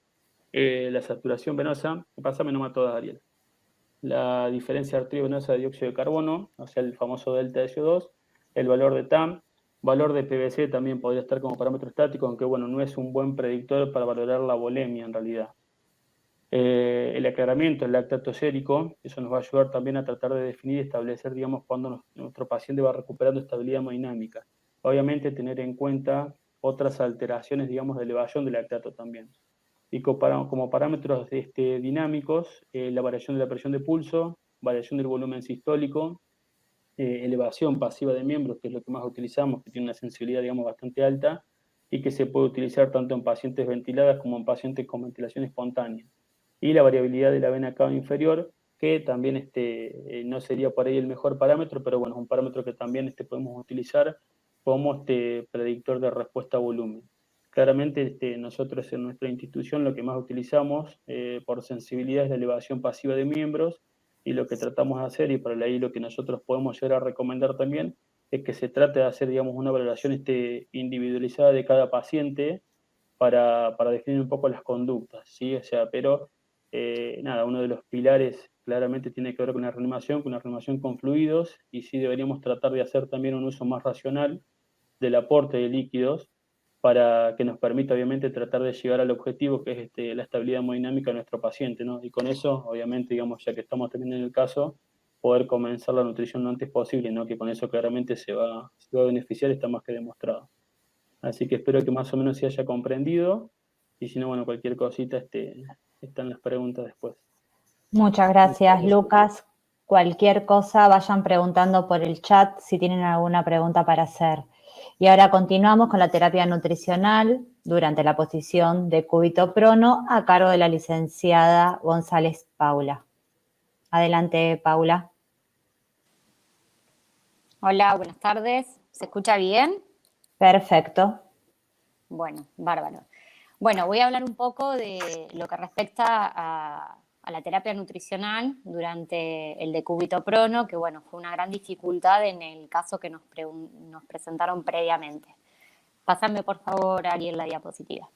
la saturación venosa, pasame nomás todas, Ariel. La diferencia arteriovenosa de dióxido de carbono, o sea, el famoso delta de CO2, el valor de TAM, valor de PVC también podría estar como parámetro estático, aunque bueno, no es un buen predictor para valorar la volemia en realidad. El aclaramiento, el lactato sérico, eso nos va a ayudar también a tratar de definir y establecer, digamos, cuando nuestro paciente va recuperando estabilidad hemodinámica. Obviamente tener en cuenta otras alteraciones, digamos, de elevación del lactato también. Y como parámetros dinámicos, la variación de la presión de pulso, variación del volumen sistólico, elevación pasiva de miembros, que es lo que más utilizamos, que tiene una sensibilidad, digamos, bastante alta, y que se puede utilizar tanto en pacientes ventiladas como en pacientes con ventilación espontánea. Y la variabilidad de la vena cava inferior, que también no sería por ahí el mejor parámetro, pero bueno, es un parámetro que también podemos utilizar como predictor de respuesta a volumen. Claramente nosotros en nuestra institución lo que más utilizamos por sensibilidad es la elevación pasiva de miembros, y lo que tratamos de hacer, y por ahí lo que nosotros podemos llegar a recomendar también, es que se trate de hacer, digamos, una valoración individualizada de cada paciente para definir un poco las conductas, ¿sí? O sea, pero nada, uno de los pilares claramente tiene que ver con una reanimación con fluidos, y sí deberíamos tratar de hacer también un uso más racional del aporte de líquidos, para que nos permita, obviamente, tratar de llegar al objetivo, que es la estabilidad hemodinámica de nuestro paciente, ¿no? Y con eso, obviamente, digamos, ya que estamos también en el caso, poder comenzar la nutrición lo antes posible, ¿no? Que con eso claramente se va a beneficiar, está más que demostrado. Así que espero que más o menos se haya comprendido, y si no, bueno, cualquier cosita están las preguntas después. Muchas gracias, Lucas. Cualquier cosa vayan preguntando por el chat si tienen alguna pregunta para hacer. Y ahora continuamos con la terapia nutricional durante la posición de cúbito prono a cargo de la licenciada González Paula. Adelante, Paula. Hola, buenas tardes. ¿Se escucha bien? Perfecto. Bueno, bárbaro. Bueno, voy a hablar un poco de lo que respecta a la terapia nutricional durante el decúbito prono, que bueno, fue una gran dificultad en el caso que nos presentaron previamente. Pásame, por favor, Ariel, la diapositiva.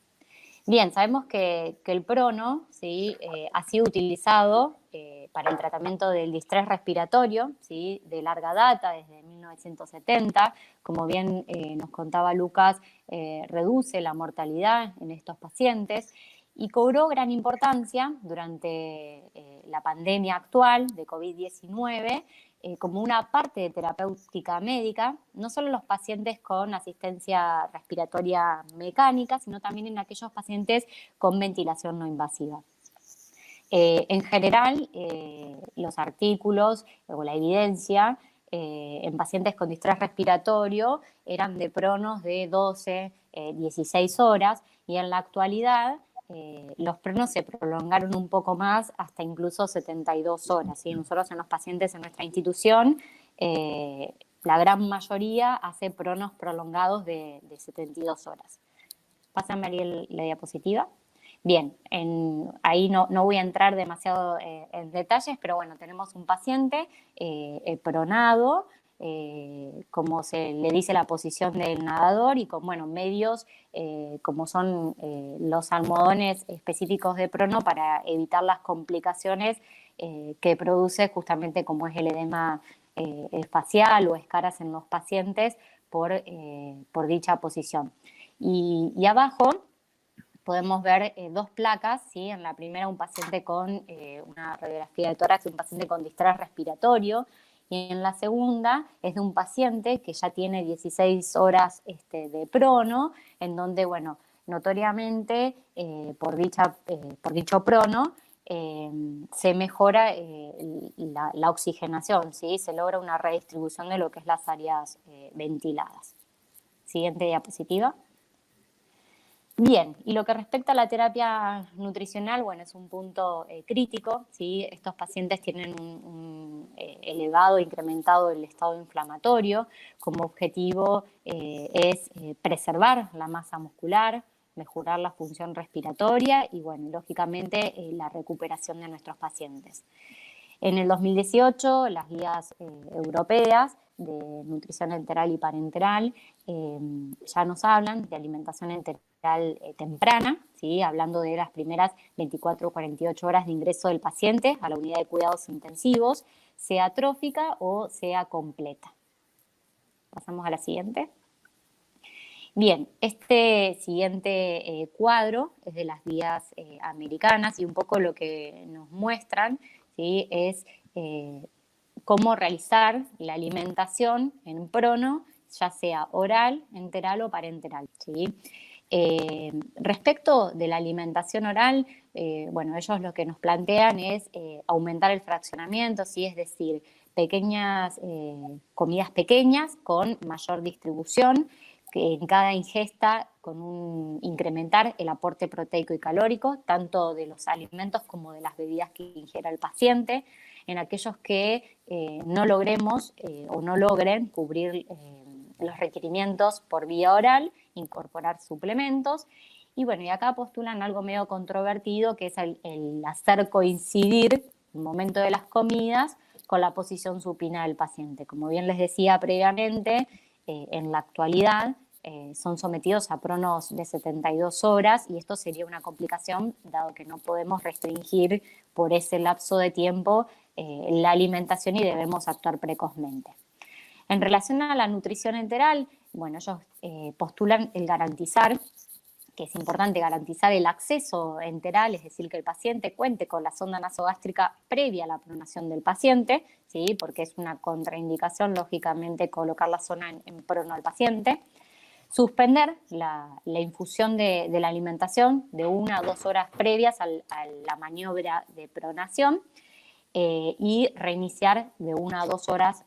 Bien, sabemos que el prono, ¿sí? Ha sido utilizado para el tratamiento del distrés respiratorio, ¿sí? De larga data, desde 1970. Como bien nos contaba Lucas, reduce la mortalidad en estos pacientes y cobró gran importancia durante la pandemia actual de COVID-19 como una parte de terapéutica médica, no solo en los pacientes con asistencia respiratoria mecánica, sino también en aquellos pacientes con ventilación no invasiva. En general, los artículos o la evidencia en pacientes con distrés respiratorio eran de pronos de 12, 16 horas, y en la actualidad los pronos se prolongaron un poco más hasta incluso 72 horas. ¿Sí? Nosotros en los pacientes en nuestra institución, la gran mayoría hace pronos prolongados de 72 horas. Pásame, Ariel, la diapositiva. Bien, ahí no voy a entrar demasiado en detalles, pero bueno, tenemos un paciente pronado, como se le dice la posición del nadador, y con medios como son los almohadones específicos de prono para evitar las complicaciones que produce justamente como es el edema facial o escaras en los pacientes por dicha posición. Y abajo podemos ver dos placas, ¿sí? En la primera un paciente con una radiografía de tórax, un paciente con distrés respiratorio, y en la segunda es de un paciente que ya tiene 16 horas de prono, en donde, bueno, notoriamente por dicho prono se mejora la oxigenación, ¿sí? Se logra una redistribución de lo que es las áreas ventiladas. Siguiente diapositiva. Bien, y lo que respecta a la terapia nutricional, bueno, es un punto crítico, ¿sí? Estos pacientes tienen un elevado, incrementado el estado inflamatorio. Como objetivo es preservar la masa muscular, mejorar la función respiratoria y, bueno, lógicamente la recuperación de nuestros pacientes. En el 2018, las guías europeas de nutrición enteral y parenteral ya nos hablan de alimentación enteral temprana, ¿sí? Hablando de las primeras 24 o 48 horas de ingreso del paciente a la unidad de cuidados intensivos, sea trófica o sea completa. Pasamos a la siguiente. Bien, este siguiente cuadro es de las guías americanas y un poco lo que nos muestran, ¿sí? Es cómo realizar la alimentación en prono, ya sea oral, enteral o parenteral, ¿sí? Respecto de la alimentación oral, bueno, ellos lo que nos plantean es aumentar el fraccionamiento, ¿sí? Es decir, pequeñas comidas pequeñas con mayor distribución, que en cada ingesta incrementar el aporte proteico y calórico, tanto de los alimentos como de las bebidas que ingiera el paciente. En aquellos que no logremos o no logren cubrir los requerimientos por vía oral, incorporar suplementos. Y bueno, y acá postulan algo medio controvertido, que es el hacer coincidir el momento de las comidas con la posición supina del paciente. Como bien les decía previamente, en la actualidad son sometidos a pronos de 72 horas y esto sería una complicación dado que no podemos restringir por ese lapso de tiempo la alimentación y debemos actuar precozmente. En relación a la nutrición enteral, bueno, ellos postulan el garantizar, que es importante garantizar el acceso enteral, es decir, que el paciente cuente con la sonda nasogástrica previa a la pronación del paciente, ¿sí? Porque es una contraindicación, lógicamente, colocar la zona en prono al paciente. Suspender la infusión de la alimentación de 1 a 2 horas previas a la maniobra de pronación y reiniciar de 1 a 2 horas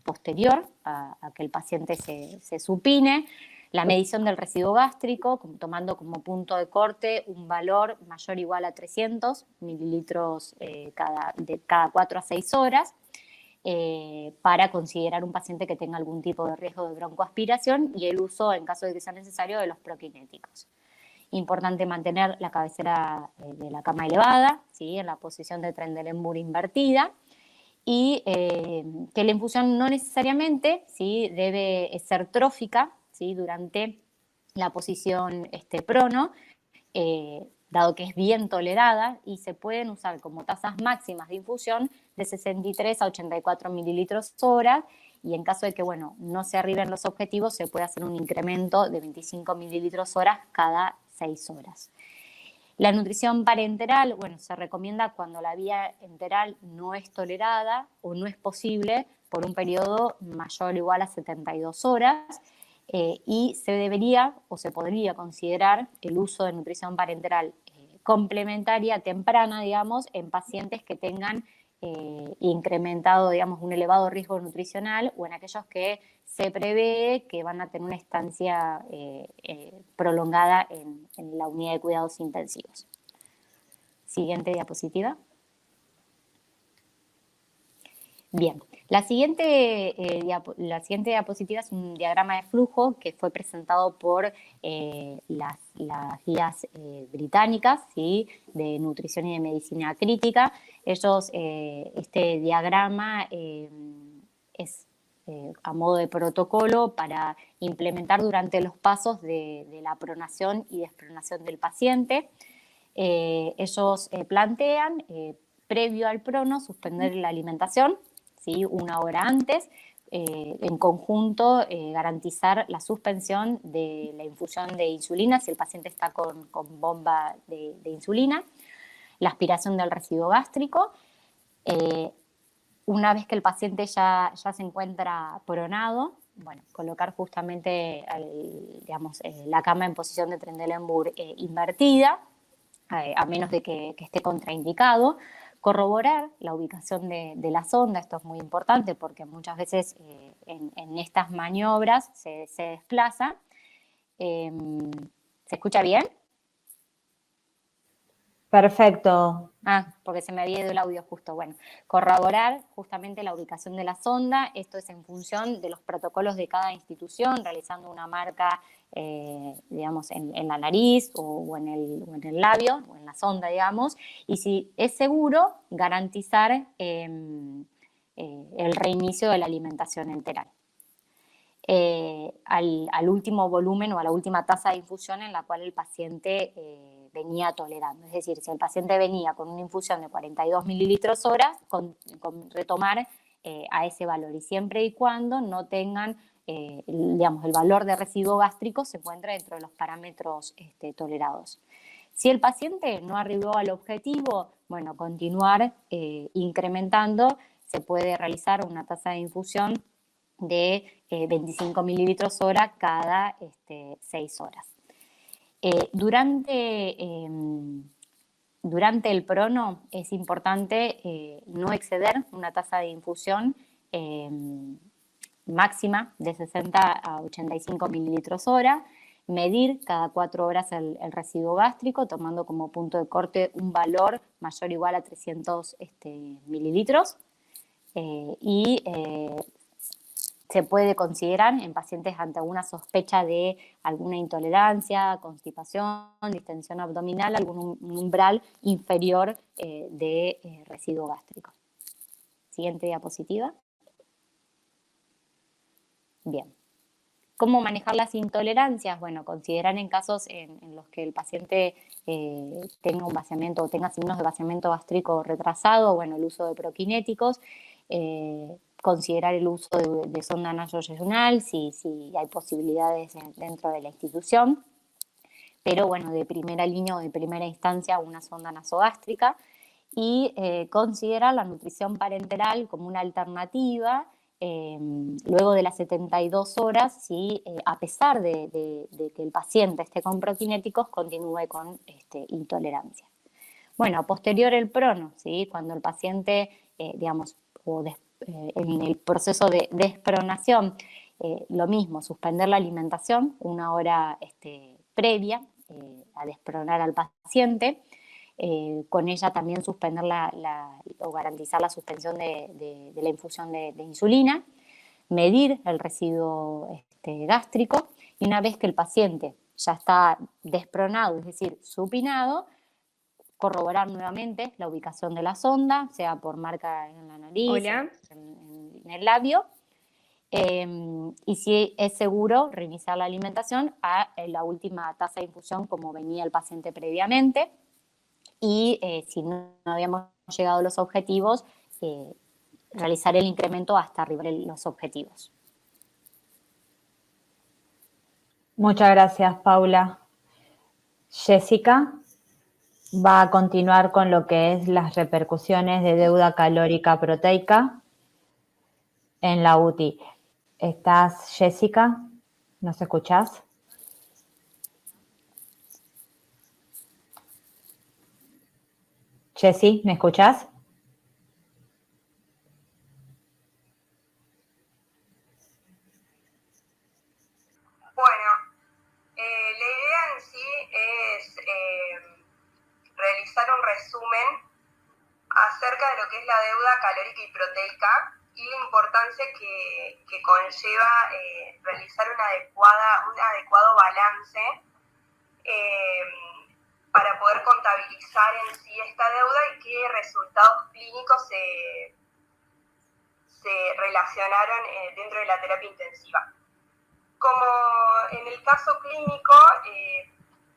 posterior a que el paciente se supine. La medición del residuo gástrico, tomando como punto de corte un valor mayor o igual a 300 mililitros de cada 4 a 6 horas, para considerar un paciente que tenga algún tipo de riesgo de broncoaspiración y el uso, en caso de que sea necesario, de los prokinéticos. Importante mantener la cabecera de la cama elevada, ¿sí? En la posición de Trendelenburg invertida, y que la infusión no necesariamente, ¿sí? Debe ser trófica, ¿sí? Durante la posición prono, dado que es bien tolerada y se pueden usar como tasas máximas de infusión de 63 a 84 mililitros hora, y en caso de que, bueno, no se arriben los objetivos, se puede hacer un incremento de 25 mililitros hora cada 6 horas. La nutrición parenteral, bueno, se recomienda cuando la vía enteral no es tolerada o no es posible por un periodo mayor o igual a 72 horas, y se debería o se podría considerar el uso de nutrición parenteral complementaria temprana, digamos, en pacientes que tengan incrementado, digamos, un elevado riesgo nutricional o en aquellos que se prevé que van a tener una estancia prolongada en la unidad de cuidados intensivos. Siguiente diapositiva. Bien, la siguiente diapositiva es un diagrama de flujo que fue presentado por las guías británicas, ¿sí? De nutrición y de medicina crítica. Ellos, este diagrama es a modo de protocolo para implementar durante los pasos de la pronación y despronación del paciente. Ellos plantean, previo al prono, suspender la alimentación, ¿sí? 1 hora antes, en conjunto garantizar la suspensión de la infusión de insulina si el paciente está con bomba de insulina, la aspiración del residuo gástrico. Una vez que el paciente ya se encuentra pronado, bueno, colocar justamente la cama en posición de Trendelenburg invertida, a menos de que esté contraindicado. Corroborar la ubicación de la sonda, esto es muy importante porque muchas veces en estas maniobras se desplaza. ¿Se escucha bien? Perfecto. Porque se me había ido el audio justo. Bueno, corroborar justamente la ubicación de la sonda, esto es en función de los protocolos de cada institución, realizando una marca, digamos, en la nariz o en el labio, o en la sonda, digamos, y si es seguro, garantizar el reinicio de la alimentación enteral. Al último volumen o a la última tasa de infusión en la cual el paciente venía tolerando. Es decir, si el paciente venía con una infusión de 42 mililitros hora, con retomar a ese valor, y siempre y cuando no tengan, digamos, el valor de residuo gástrico se encuentra dentro de los parámetros tolerados. Si el paciente no arribó al objetivo, bueno, continuar incrementando, se puede realizar una tasa de infusión de 25 mililitros hora cada 6 horas. Durante el prono es importante no exceder una tasa de infusión máxima de 60 a 85 mililitros hora, medir cada 4 horas el residuo gástrico, tomando como punto de corte un valor mayor o igual a 300 mililitros, y se puede considerar en pacientes ante una sospecha de alguna intolerancia, constipación, distensión abdominal, algún umbral inferior de residuo gástrico. Siguiente diapositiva. Bien. ¿Cómo manejar las intolerancias? Bueno, considerar en casos en los que el paciente tenga un vaciamiento o tenga signos de vaciamiento gástrico retrasado, bueno, el uso de prokinéticos, considerar el uso de sonda nasoyeyunal si hay posibilidades dentro de la institución, pero bueno, de primera línea o de primera instancia una sonda nasogástrica, y considerar la nutrición parenteral como una alternativa luego de las 72 horas si a pesar de que el paciente esté con prokinéticos continúe con intolerancia. Bueno, posterior el prono, ¿sí? Cuando el paciente, digamos, en el proceso de despronación, lo mismo, suspender la alimentación una hora previa a despronar al paciente, con ella también suspender o garantizar la suspensión de la infusión de insulina, medir el residuo gástrico, y una vez que el paciente ya está despronado, es decir, supinado, corroborar nuevamente la ubicación de la sonda, sea por marca en la nariz, Hola. en el labio, y si es seguro, reiniciar la alimentación a la última tasa de infusión como venía el paciente previamente, y si no habíamos llegado a los objetivos, realizar el incremento hasta arribar los objetivos. Muchas gracias, Paula. Jessica va a continuar con lo que es las repercusiones de deuda calórica proteica en la UTI. ¿Estás, Jessica? ¿Nos escuchás? Jessy, ¿me escuchás? Bueno, la idea en sí es realizar un resumen acerca de lo que es la deuda calórica y proteica y la importancia que conlleva realizar un adecuado balance para poder contabilizar en sí esta deuda y qué resultados clínicos se relacionaron dentro de la terapia intensiva. Como en el caso clínico,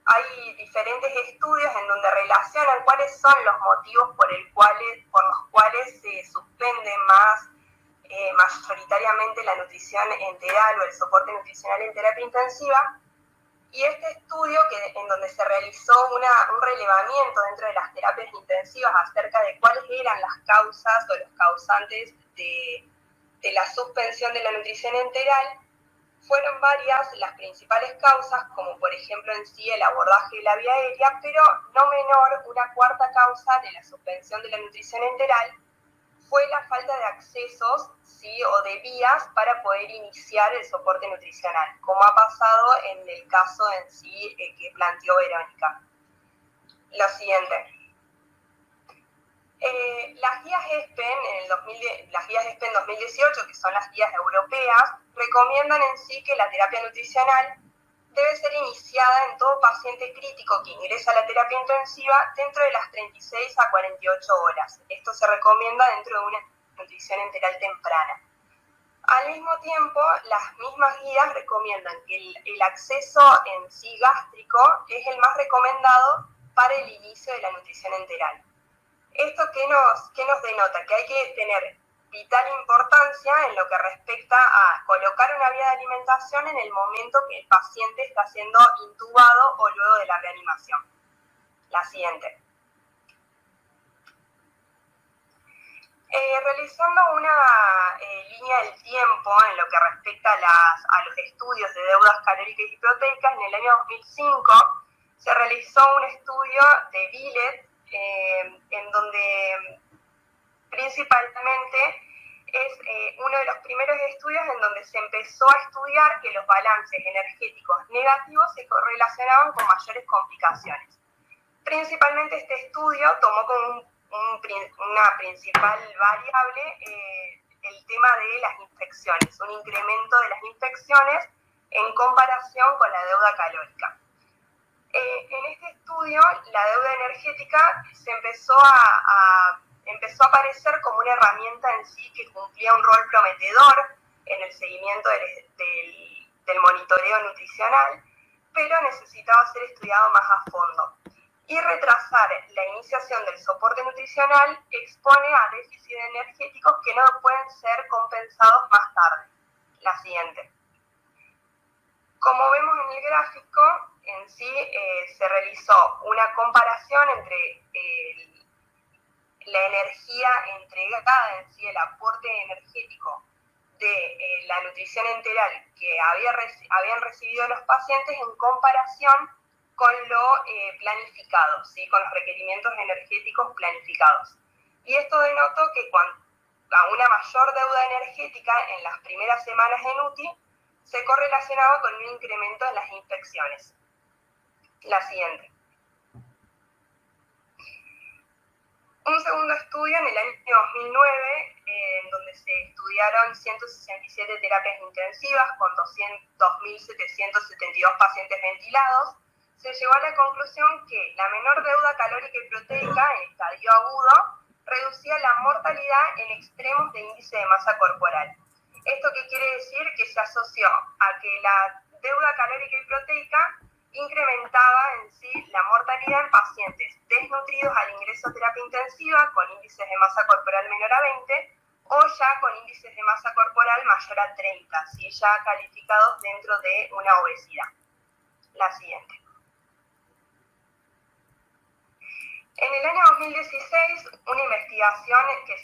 hay diferentes estudios en donde relacionan cuáles son los motivos por los cuales se suspende mayoritariamente la nutrición enteral o el soporte nutricional en terapia intensiva. Y este estudio, en donde se realizó un relevamiento dentro de las terapias intensivas acerca de cuáles eran las causas o los causantes de la suspensión de la nutrición enteral, fueron varias las principales causas, como por ejemplo en sí el abordaje de la vía aérea, pero no menor, una cuarta causa de la suspensión de la nutrición enteral fue la falta de accesos, ¿sí?, o de vías para poder iniciar el soporte nutricional, como ha pasado en el caso en sí que planteó Verónica. Lo siguiente. Las guías ESPEN, las guías ESPEN 2018, que son las guías europeas, recomiendan en sí que la terapia nutricional debe ser iniciada en todo paciente crítico que ingresa a la terapia intensiva dentro de las 36 a 48 horas. Esto se recomienda dentro nutrición enteral temprana. Al mismo tiempo, las mismas guías recomiendan que el acceso en sí gástrico es el más recomendado para el inicio de la nutrición enteral. ¿Esto qué nos denota? Que hay que tener vital importancia en lo que respecta a colocar una vía de alimentación en el momento que el paciente está siendo intubado o luego de la reanimación. La siguiente. Realizando una línea del tiempo en lo que respecta a los estudios de deudas calóricas y proteicas, en el año 2005 se realizó un estudio de Billet, en donde principalmente es uno de los primeros estudios en donde se empezó a estudiar que los balances energéticos negativos se correlacionaban con mayores complicaciones. Principalmente este estudio tomó como una principal variable el tema de las infecciones, un incremento de las infecciones en comparación con la deuda calórica. En este estudio, la deuda energética se empezó a aparecer como una herramienta en sí que cumplía un rol prometedor en el seguimiento del monitoreo nutricional, pero necesitaba ser estudiado más a fondo. Y retrasar la iniciación del soporte nutricional expone a déficits energéticos que no pueden ser compensados más tarde. La siguiente. Como vemos en el gráfico, en sí se realizó una comparación entre la energía entregada, en sí el aporte energético de la nutrición enteral que habían recibido los pacientes en comparación con lo planificado, ¿sí? Con los requerimientos energéticos planificados. Y esto denotó que a una mayor deuda energética en las primeras semanas en UTI se correlacionaba con un incremento en las infecciones. La siguiente. Un segundo estudio en el año 2009, en donde se estudiaron 167 terapias intensivas con 2.772 pacientes ventilados, se llegó a la conclusión que la menor deuda calórica y proteica en estadio agudo reducía la mortalidad en extremos de índice de masa corporal. ¿Esto qué quiere decir? Que se asoció a que la deuda calórica y proteica incrementaba en sí la mortalidad en pacientes desnutridos al ingreso a terapia intensiva con índices de masa corporal menor a 20 o ya con índices de masa corporal mayor a 30, ¿sí? Ya calificados dentro de una obesidad. La siguiente. En el año 2016, una investigación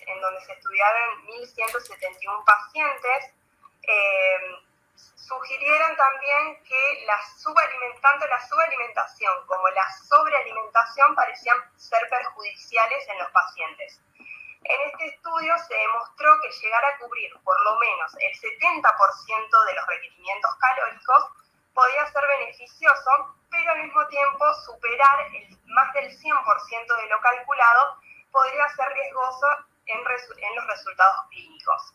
en donde se estudiaron 1.171 pacientes, sugirieron también que tanto la subalimentación como la sobrealimentación parecían ser perjudiciales en los pacientes. En este estudio se demostró que llegar a cubrir por lo menos el 70% de los requerimientos calóricos podía ser beneficioso, pero al mismo tiempo superar más del 100% de lo calculado podría ser riesgoso en los resultados clínicos.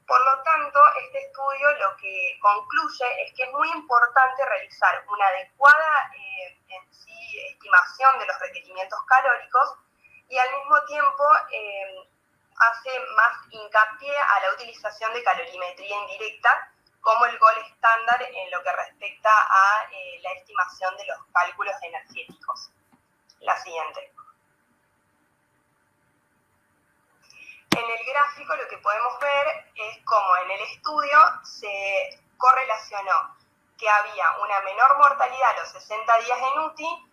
Por lo tanto, este estudio lo que concluye es que es muy importante realizar una adecuada estimación de los requerimientos calóricos y al mismo tiempo hace más hincapié a la utilización de calorimetría indirecta como el gol estándar en lo que respecta a la estimación de los cálculos energéticos. La siguiente. En el gráfico lo que podemos ver es cómo en el estudio se correlacionó que había una menor mortalidad a los 60 días en UTI,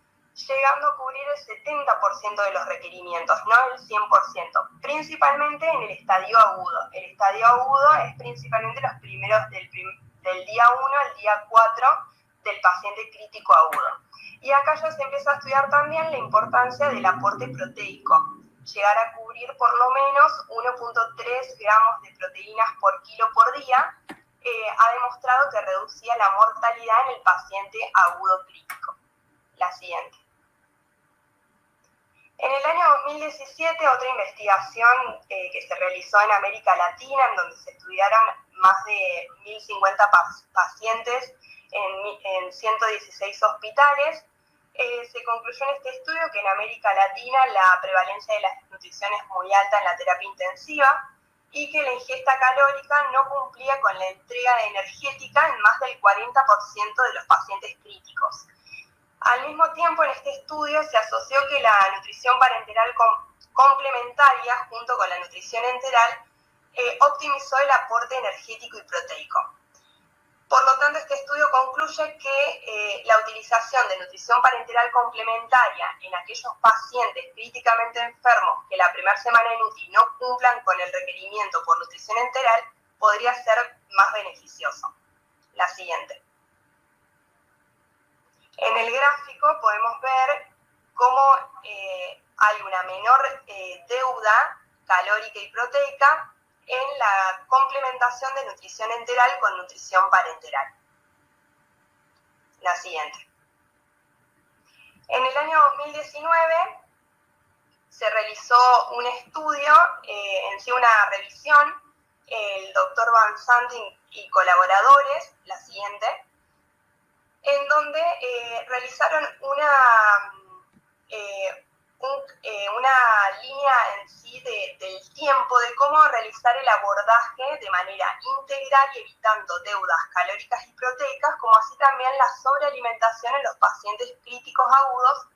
llegando a cubrir el 70% de los requerimientos, no el 100%, principalmente en el estadio agudo. El estadio agudo es principalmente los primeros del día 1 al día 4 del paciente crítico agudo. Y acá ya se empieza a estudiar también la importancia del aporte proteico. Llegar a cubrir por lo menos 1.3 gramos de proteínas por kilo por día ha demostrado que reducía la mortalidad en el paciente agudo crítico. La siguiente. En el año 2017, otra investigación que se realizó en América Latina, en donde se estudiaron más de 1.050 pacientes en 116 hospitales, se concluyó en este estudio que en América Latina la prevalencia de la desnutrición es muy alta en la terapia intensiva y que la ingesta calórica no cumplía con la entrega energética en más del 40% de los pacientes críticos. Al mismo tiempo, en este estudio se asoció que la nutrición parenteral complementaria junto con la nutrición enteral optimizó el aporte energético y proteico. Por lo tanto, este estudio concluye que la utilización de nutrición parenteral complementaria en aquellos pacientes críticamente enfermos que la primera semana en UTI no cumplan con el requerimiento por nutrición enteral podría ser más beneficioso. La siguiente. En el gráfico podemos ver cómo hay una menor deuda calórica y proteica en la complementación de nutrición enteral con nutrición parenteral. La siguiente. En el año 2019 se realizó un estudio, en sí una revisión, el doctor Van Sant y colaboradores, la siguiente, en donde realizaron una línea en sí del tiempo de cómo realizar el abordaje de manera integral y evitando deudas calóricas y proteicas, como así también la sobrealimentación en los pacientes críticos agudos,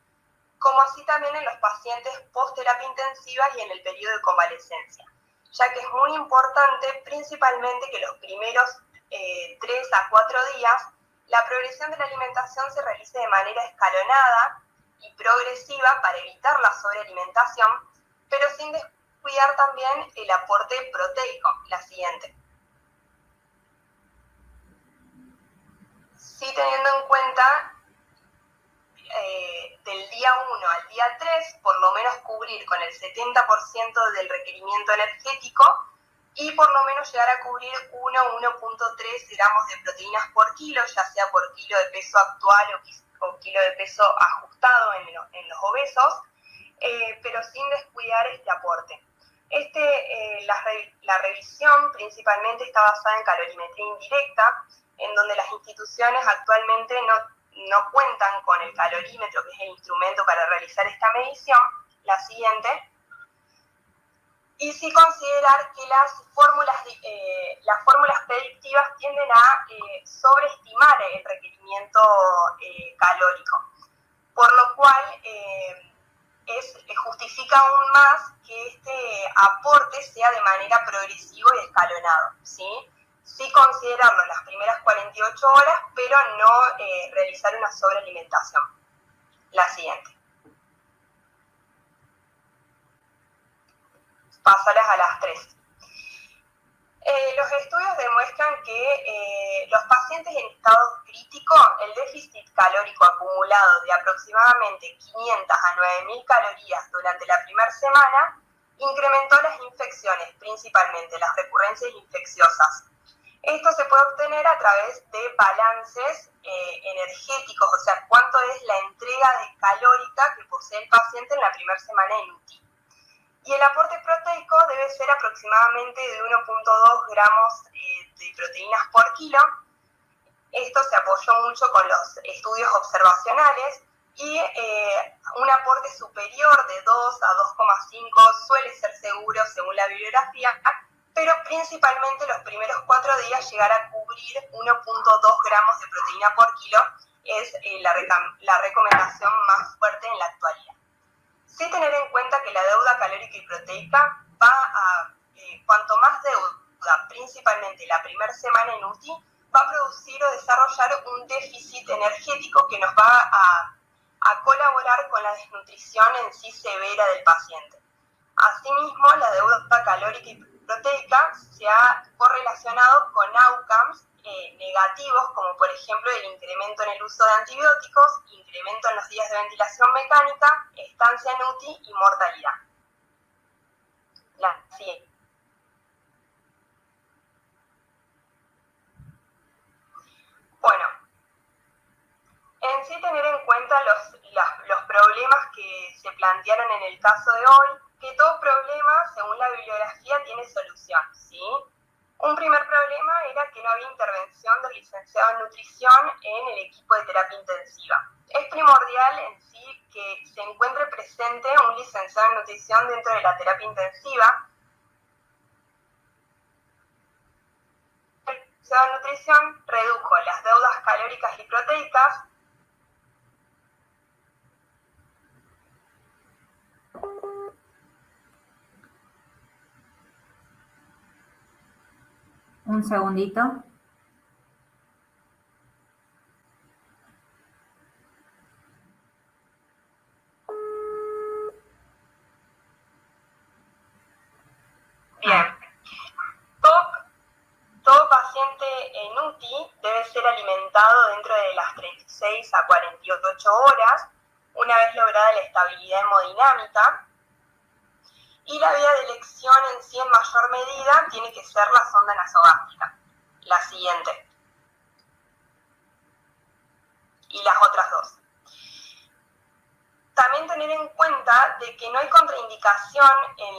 como así también en los pacientes post-terapia intensiva y en el periodo de convalescencia, ya que es muy importante principalmente que los primeros 3 a 4 días la progresión de la alimentación se realice de manera escalonada y progresiva para evitar la sobrealimentación, pero sin descuidar también el aporte proteico. La siguiente. Sí, teniendo en cuenta del día 1 al día 3, por lo menos cubrir con el 70% del requerimiento energético y por lo menos llegar a cubrir 1,3 gramos de proteínas por kilo, ya sea por kilo de peso actual o kilo de peso ajustado en los obesos, pero sin descuidar este aporte. La revisión principalmente está basada en calorimetría indirecta, en donde las instituciones actualmente no cuentan con el calorímetro, que es el instrumento para realizar esta medición. La siguiente. Y sí considerar que las fórmulas predictivas tienden a sobreestimar el requerimiento calórico, por lo cual justifica aún más que este aporte sea de manera progresivo y escalonado, ¿sí? Sí considerarlo las primeras 48 horas, pero no realizar una sobrealimentación. La siguiente. Pasarlas a las 3. Los estudios demuestran que los pacientes en estado crítico, el déficit calórico acumulado de aproximadamente 500 a 9.000 calorías durante la primera semana incrementó las infecciones, principalmente las recurrencias infecciosas. Esto se puede obtener a través de balances energéticos, o sea, cuánto es la entrega calórica que posee el paciente en la primera semana en UTI. Y el aporte proteico debe ser aproximadamente de 1,2 gramos de proteínas por kilo. Esto se apoyó mucho con los estudios observacionales y un aporte superior de 2 a 2,5 suele ser seguro según la bibliografía, pero principalmente los primeros 4 días llegar a cubrir 1,2 gramos de proteína por kilo es la recomendación más fuerte en la actualidad. Sí tener en cuenta que la deuda calórica y proteica cuanto más deuda, principalmente la primera semana en UTI, va a producir o desarrollar un déficit energético que nos va a colaborar con la desnutrición en sí severa del paciente. Asimismo, la deuda calórica y proteica se ha correlacionado con outcomes negativos, como por ejemplo el incremento en el uso de antibióticos, incremento en los días de ventilación mecánica, estancia en UTI y mortalidad. La siguiente. Bueno, en sí tener en cuenta los problemas que se plantearon en el caso de hoy, que todo problema, según la bibliografía, tiene solución, ¿sí? Un primer problema era que no había intervención del licenciado en nutrición en el equipo de terapia intensiva. Es primordial en sí que se encuentre presente un licenciado en nutrición dentro de la terapia intensiva, Museo de Nutrición redujo las deudas calóricas y proteicas Un segundito. Bien. Todo paciente en UTI debe ser alimentado dentro de las 36 a 48 horas, una vez lograda la estabilidad hemodinámica. Y la vía de elección en sí, en mayor medida, tiene que ser la sonda nasogástrica, la siguiente. Y las otras dos. También tener en cuenta de que no hay contraindicación en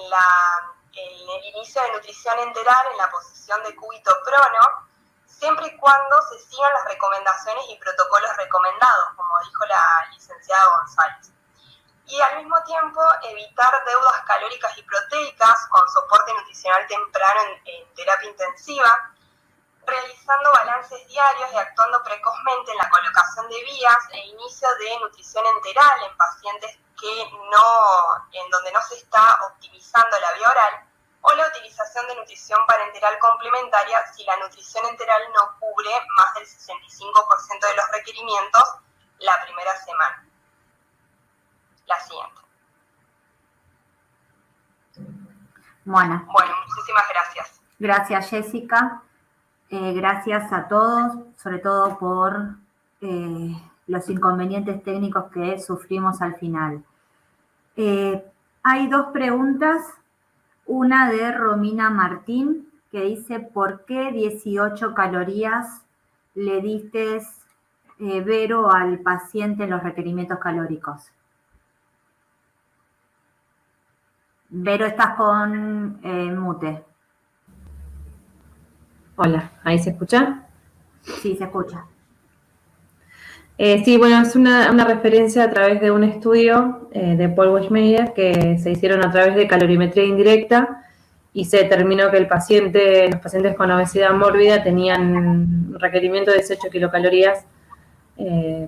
el inicio de nutrición enteral en la posición de cúbito prono, siempre y cuando se sigan las recomendaciones y protocolos recomendados, como dijo la licenciada González. Y al mismo tiempo evitar deudas calóricas y proteicas con soporte nutricional temprano en terapia intensiva, realizando balances diarios y actuando precozmente en la colocación de vías e inicio de nutrición enteral en pacientes en donde no se está optimizando la vía oral, o la utilización de nutrición parenteral complementaria si la nutrición enteral no cubre más del 65% de los requerimientos la primera semana. La siguiente. Bueno, muchísimas gracias. gracias, Jessica. Gracias a todos, sobre todo por los inconvenientes técnicos que sufrimos al final. Hay dos preguntas. Una de Romina Martín, que dice, ¿por qué 18 calorías le diste, Vero, al paciente en los requerimientos calóricos? Vero, estás con mute. Hola, ¿ahí se escucha? Sí, se escucha. Sí, bueno, es una referencia a través de un estudio de Paul Weichmeier que se hicieron a través de calorimetría indirecta y se determinó que los pacientes con obesidad mórbida tenían un requerimiento de 18 kilocalorías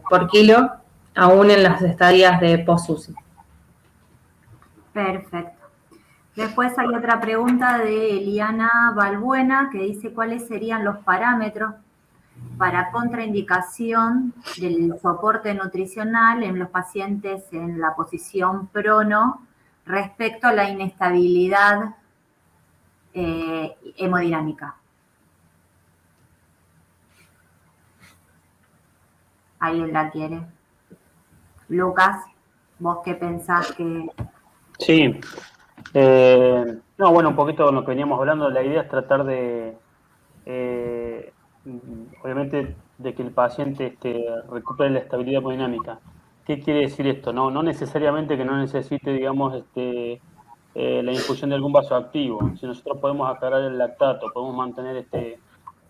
por kilo, aún en las estadías de post-UCI. Perfecto. Después hay otra pregunta de Eliana Balbuena que dice cuáles serían los parámetros para contraindicación del soporte nutricional en los pacientes en la posición prono respecto a la inestabilidad hemodinámica. ¿Alguien la quiere? Lucas, ¿vos qué pensás que...? Sí. No, bueno, un poquito de lo que veníamos hablando, la idea es tratar de, obviamente, de que el paciente recupere la estabilidad hemodinámica. ¿Qué quiere decir esto? No necesariamente que no necesite, digamos, la infusión de algún vasoactivo. Si nosotros podemos aclarar el lactato, podemos mantener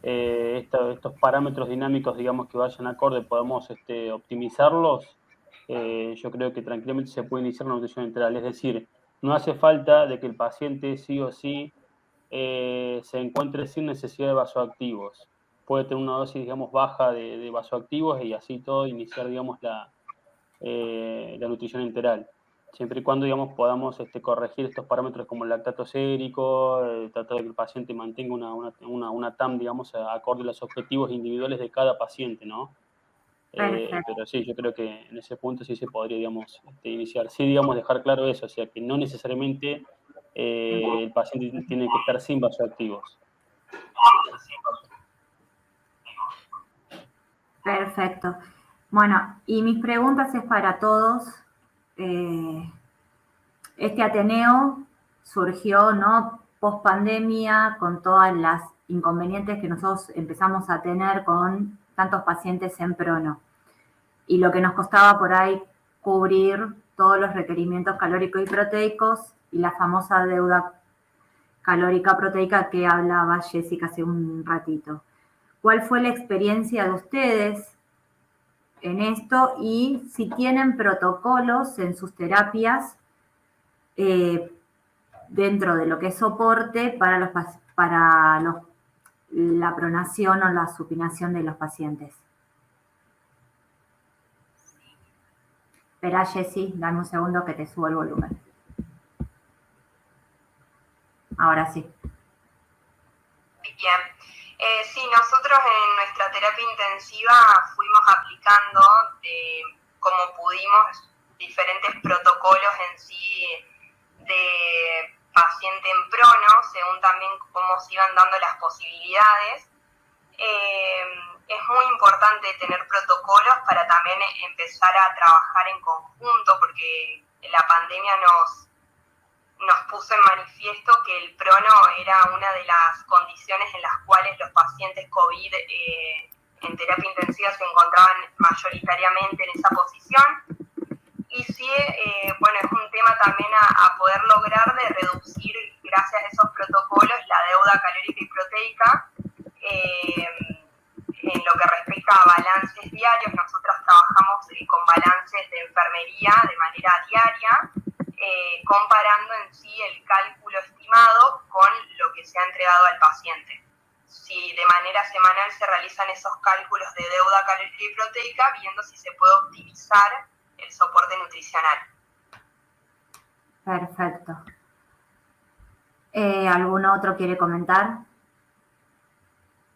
estos parámetros dinámicos, digamos, que vayan acorde, podemos optimizarlos, yo creo que tranquilamente se puede iniciar una nutrición enteral. Es decir, no hace falta de que el paciente sí o sí se encuentre sin necesidad de vasoactivos. Puede tener una dosis, digamos, baja de vasoactivos y así todo iniciar, digamos, la nutrición enteral. Siempre y cuando, digamos, podamos corregir estos parámetros como el lactato sérico, tratar de que el paciente mantenga una TAM, digamos, acorde a los objetivos individuales de cada paciente, ¿no? Pero sí, yo creo que en ese punto sí se podría, digamos, iniciar. Sí, digamos, dejar claro eso, o sea, que no necesariamente el paciente tiene que estar sin vasoactivos. Perfecto. Bueno, y mis preguntas es para todos. Este Ateneo surgió, ¿no?, post pandemia, con todas las inconvenientes que nosotros empezamos a tener con tantos pacientes en prono. Y lo que nos costaba por ahí cubrir todos los requerimientos calóricos y proteicos y la famosa deuda calórica proteica que hablaba Jessica hace un ratito. ¿Cuál fue la experiencia de ustedes en esto y si tienen protocolos en sus terapias dentro de lo que es soporte para la pronación o la supinación de los pacientes. Espera, Jessy, dame un segundo que te subo el volumen. Ahora sí. Bien. Sí, nosotros en nuestra terapia intensiva fuimos aplicando como pudimos diferentes protocolos en sí de paciente en prono, según también cómo se iban dando las posibilidades. Es muy importante tener protocolos para también empezar a trabajar en conjunto, porque la pandemia nos puso en manifiesto que el prono era una de las condiciones en las cuales los pacientes COVID en terapia intensiva se encontraban mayoritariamente en esa posición. Y sí, bueno, es un tema también a poder lograr de reducir, gracias a esos protocolos, la deuda calórica y proteica. En lo que respecta a balances diarios, nosotros trabajamos con balances de enfermería de manera diaria, comparando en sí el cálculo estimado con lo que se ha entregado al paciente. Si de manera semanal se realizan esos cálculos de deuda calórica y proteica, viendo si se puede optimizar el soporte nutricional. Perfecto. ¿Algún otro quiere comentar?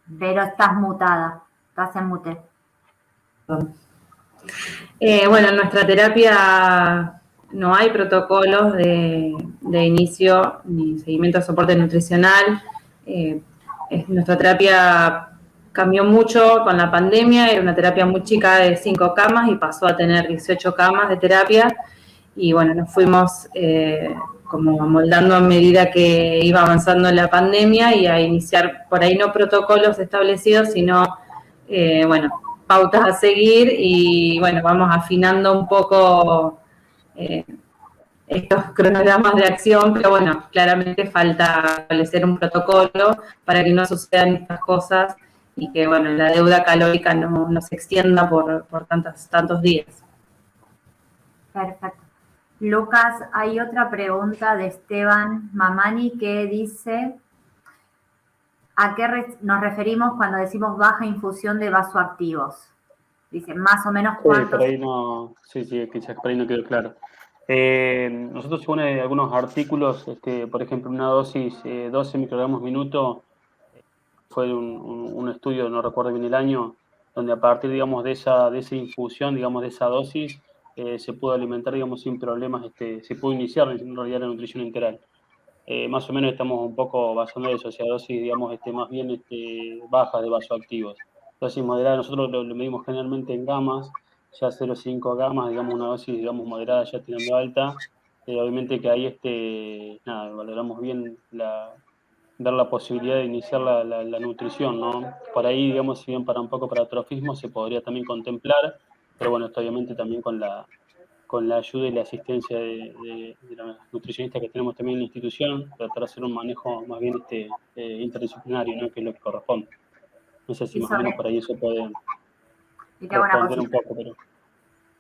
Vero, estás mutada, estás en mute. Bueno, en nuestra terapia no hay protocolos de inicio ni seguimiento de soporte nutricional. Nuestra terapia cambió mucho con la pandemia, era una terapia muy chica de 5 camas y pasó a tener 18 camas de terapia. Y bueno, nos fuimos como amoldando a medida que iba avanzando la pandemia y a iniciar por ahí no protocolos establecidos, sino, bueno, pautas a seguir y bueno, vamos afinando un poco estos cronogramas de acción, pero bueno, claramente falta establecer un protocolo para que no sucedan estas cosas y que bueno, la deuda calórica no se extienda por tantos días. Perfecto. Lucas, hay otra pregunta de Esteban Mamani que dice: ¿a qué nos referimos cuando decimos baja infusión de vasoactivos? Dice, más o menos cuántos... por ahí no, sí, quizás por ahí no quedó claro. Nosotros, según algunos artículos, por ejemplo, una dosis 12 microgramos minuto, fue un estudio, no recuerdo bien el año, donde a partir, digamos, de esa infusión, digamos, de esa dosis, se pudo alimentar, digamos, sin problemas, se pudo iniciar en realidad la nutrición integral. Más o menos estamos un poco basando eso, o sea, dosis, digamos, más bien bajas de vasoactivos. Dosis moderada, nosotros lo medimos generalmente en gamas, ya 0,5 gamas, digamos, una dosis, digamos, moderada ya tirando alta. Obviamente que ahí, nada, valoramos bien dar la posibilidad de iniciar la nutrición, ¿no? Por ahí, digamos, si bien para un poco para atrofismo se podría también contemplar, pero bueno, esto obviamente también con la ayuda y la asistencia de los nutricionistas que tenemos también en la institución, tratar de hacer un manejo más bien interdisciplinario, ¿no? Que es lo que corresponde. No sé si más o menos por ahí eso puede responder un poco, pero...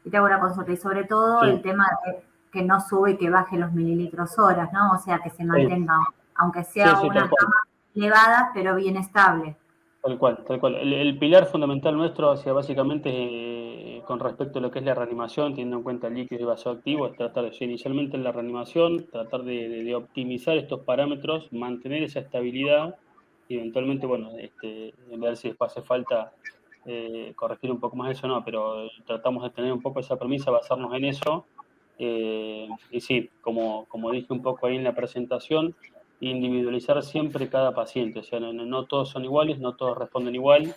Y te hago una consulta, y sobre todo Sí. el tema de que no sube y que baje los mililitros horas, ¿no? O sea, que se mantenga, aunque sea una cama elevada, pero bien estable. Tal cual. El pilar fundamental nuestro, básicamente, con respecto a lo que es la reanimación, teniendo en cuenta el líquido y vasoactivo, es tratar de, inicialmente en la reanimación, tratar de optimizar estos parámetros, mantener esa estabilidad y eventualmente, bueno, ver si después hace falta corregir un poco más eso, no, pero tratamos de tener un poco esa premisa, basarnos en eso. Y sí, como dije un poco ahí en la presentación, individualizar siempre cada paciente, o sea, no todos son iguales, no todos responden igual,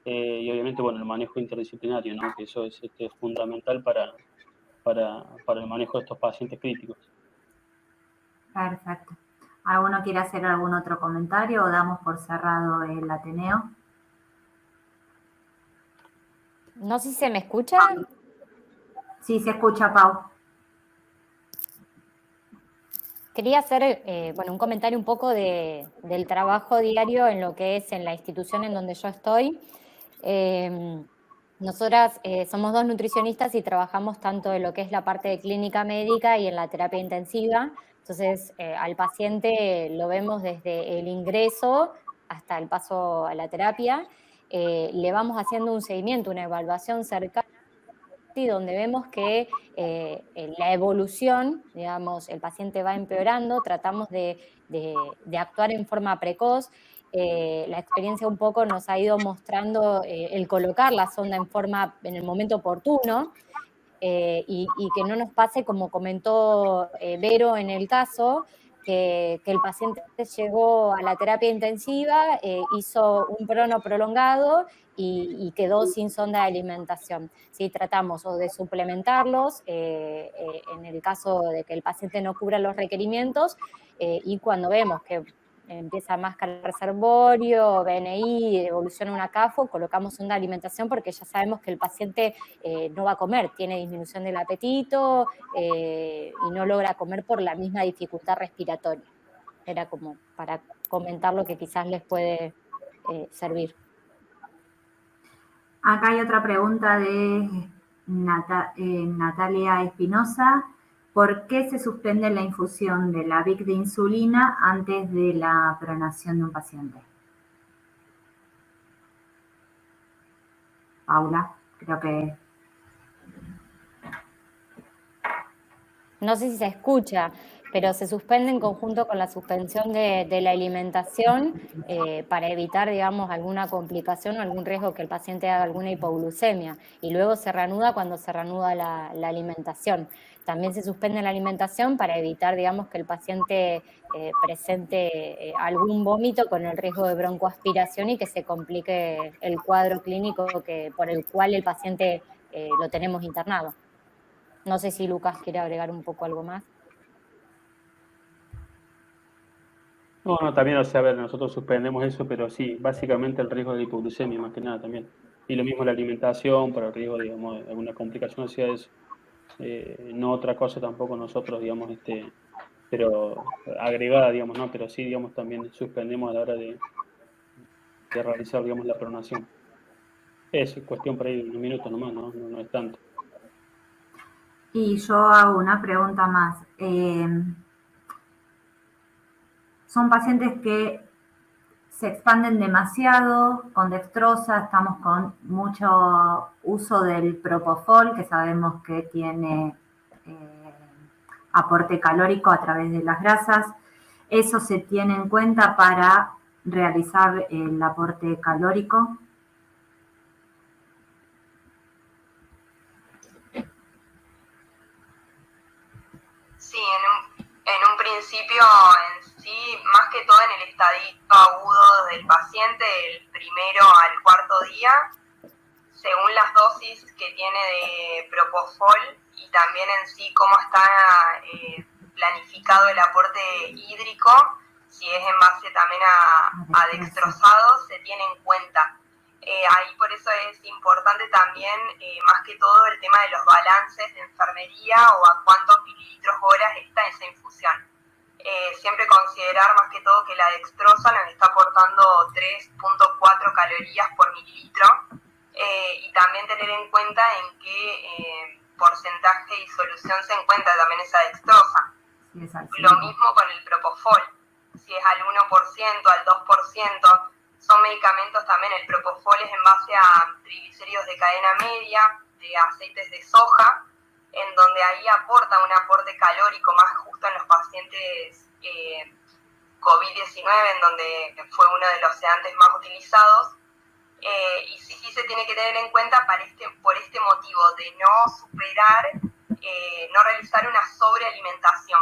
y obviamente, bueno, el manejo interdisciplinario, ¿no? Que eso es fundamental para el manejo de estos pacientes críticos. Perfecto. ¿Alguno quiere hacer algún otro comentario o damos por cerrado el Ateneo? No sé si se me escucha. Sí, se escucha, Pau. Quería hacer un comentario un poco del trabajo diario en lo que es en la institución en donde yo estoy. Nosotras somos 2 nutricionistas y trabajamos tanto en lo que es la parte de clínica médica y en la terapia intensiva. Entonces, al paciente lo vemos desde el ingreso hasta el paso a la terapia, le vamos haciendo un seguimiento, una evaluación cercana, donde vemos que la evolución, digamos, el paciente va empeorando, tratamos de actuar en forma precoz. La experiencia un poco nos ha ido mostrando el colocar la sonda en el momento oportuno, y que no nos pase, como comentó Vero en el caso, que el paciente llegó a la terapia intensiva, hizo un prono prolongado y quedó sin sonda de alimentación. ¿Sí? Tratamos o de suplementarlos en el caso de que el paciente no cubra los requerimientos, y cuando vemos que empieza máscara reservorio, BNI, evoluciona una CAFO, colocamos sonda de alimentación porque ya sabemos que el paciente no va a comer, tiene disminución del apetito y no logra comer por la misma dificultad respiratoria. Era como para comentar lo que quizás les puede servir. Acá hay otra pregunta de Natalia Espinosa. ¿Por qué se suspende la infusión de la VIC de insulina antes de la pronación de un paciente? Paula, creo que... No sé si se escucha, pero se suspende en conjunto con la suspensión de la alimentación para evitar, digamos, alguna complicación o algún riesgo que el paciente haga alguna hipoglucemia. Y luego se reanuda cuando se reanuda la alimentación. También se suspende la alimentación para evitar, digamos, que el paciente presente algún vómito con el riesgo de broncoaspiración y que se complique el cuadro clínico por el cual el paciente lo tenemos internado. No sé si Lucas quiere agregar un poco algo más. No, también, o sea, a ver, nosotros suspendemos eso, pero sí, básicamente el riesgo de hipoglucemia más que nada también. Y lo mismo la alimentación, para el riesgo, digamos, de alguna complicación hacia eso. No otra cosa tampoco nosotros, digamos, pero agregada, digamos, ¿no? Pero sí, digamos, también suspendemos a la hora de realizar, digamos, la pronación. Es cuestión por ahí de unos minutos nomás, no es tanto. Y yo hago una pregunta más. Son pacientes que se expanden demasiado con dextrosa, estamos con mucho uso del propofol, que sabemos que tiene aporte calórico a través de las grasas. ¿Eso se tiene en cuenta para realizar el aporte calórico? Sí, en un principio en sí, más que todo en el estadio agudo del paciente, el primero al cuarto día, según las dosis que tiene de propofol y también en sí cómo está planificado el aporte hídrico, si es en base también a dextrosado, se tiene en cuenta. Ahí por eso es importante también, más que todo, el tema de los balances de enfermería o a cuántos mililitros horas está esa infusión. Siempre considerar más que todo que la dextrosa nos está aportando 3.4 calorías por mililitro y también tener en cuenta en qué porcentaje y solución se encuentra también esa dextrosa. Lo mismo con el propofol, si es al 1%, al 2%, son medicamentos también, el propofol es en base a triglicéridos de cadena media, de aceites de soja, en donde ahí aporta un aporte calórico más justo en los pacientes COVID-19, en donde fue uno de los sedantes más utilizados, y sí se tiene que tener en cuenta por este motivo de no superar, no realizar una sobrealimentación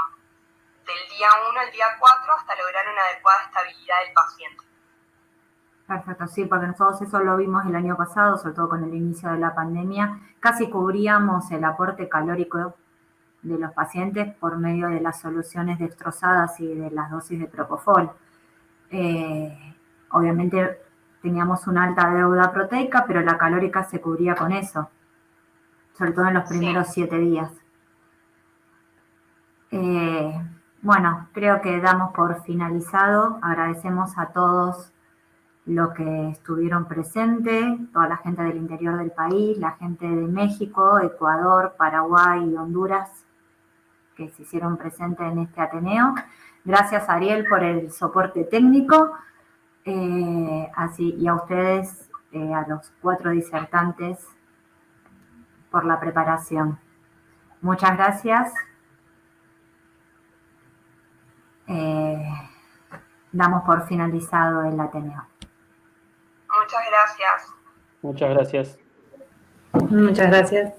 del día 1 al día 4 hasta lograr una adecuada estabilidad del paciente. Perfecto, sí, porque nosotros eso lo vimos el año pasado, sobre todo con el inicio de la pandemia. Casi cubríamos el aporte calórico de los pacientes por medio de las soluciones dextrosadas y de las dosis de propofol. Obviamente teníamos una alta deuda proteica, pero la calórica se cubría con eso, sobre todo en los primeros 7 días. Bueno, creo que damos por finalizado. Agradecemos a todos los que estuvieron presentes, toda la gente del interior del país, la gente de México, Ecuador, Paraguay y Honduras que se hicieron presentes en este Ateneo. Gracias, Ariel, por el soporte técnico. Así, y a ustedes, a los 4 disertantes, por la preparación. Muchas gracias. Damos por finalizado el Ateneo. Muchas gracias. Muchas gracias. Muchas gracias.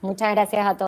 Muchas gracias a todos.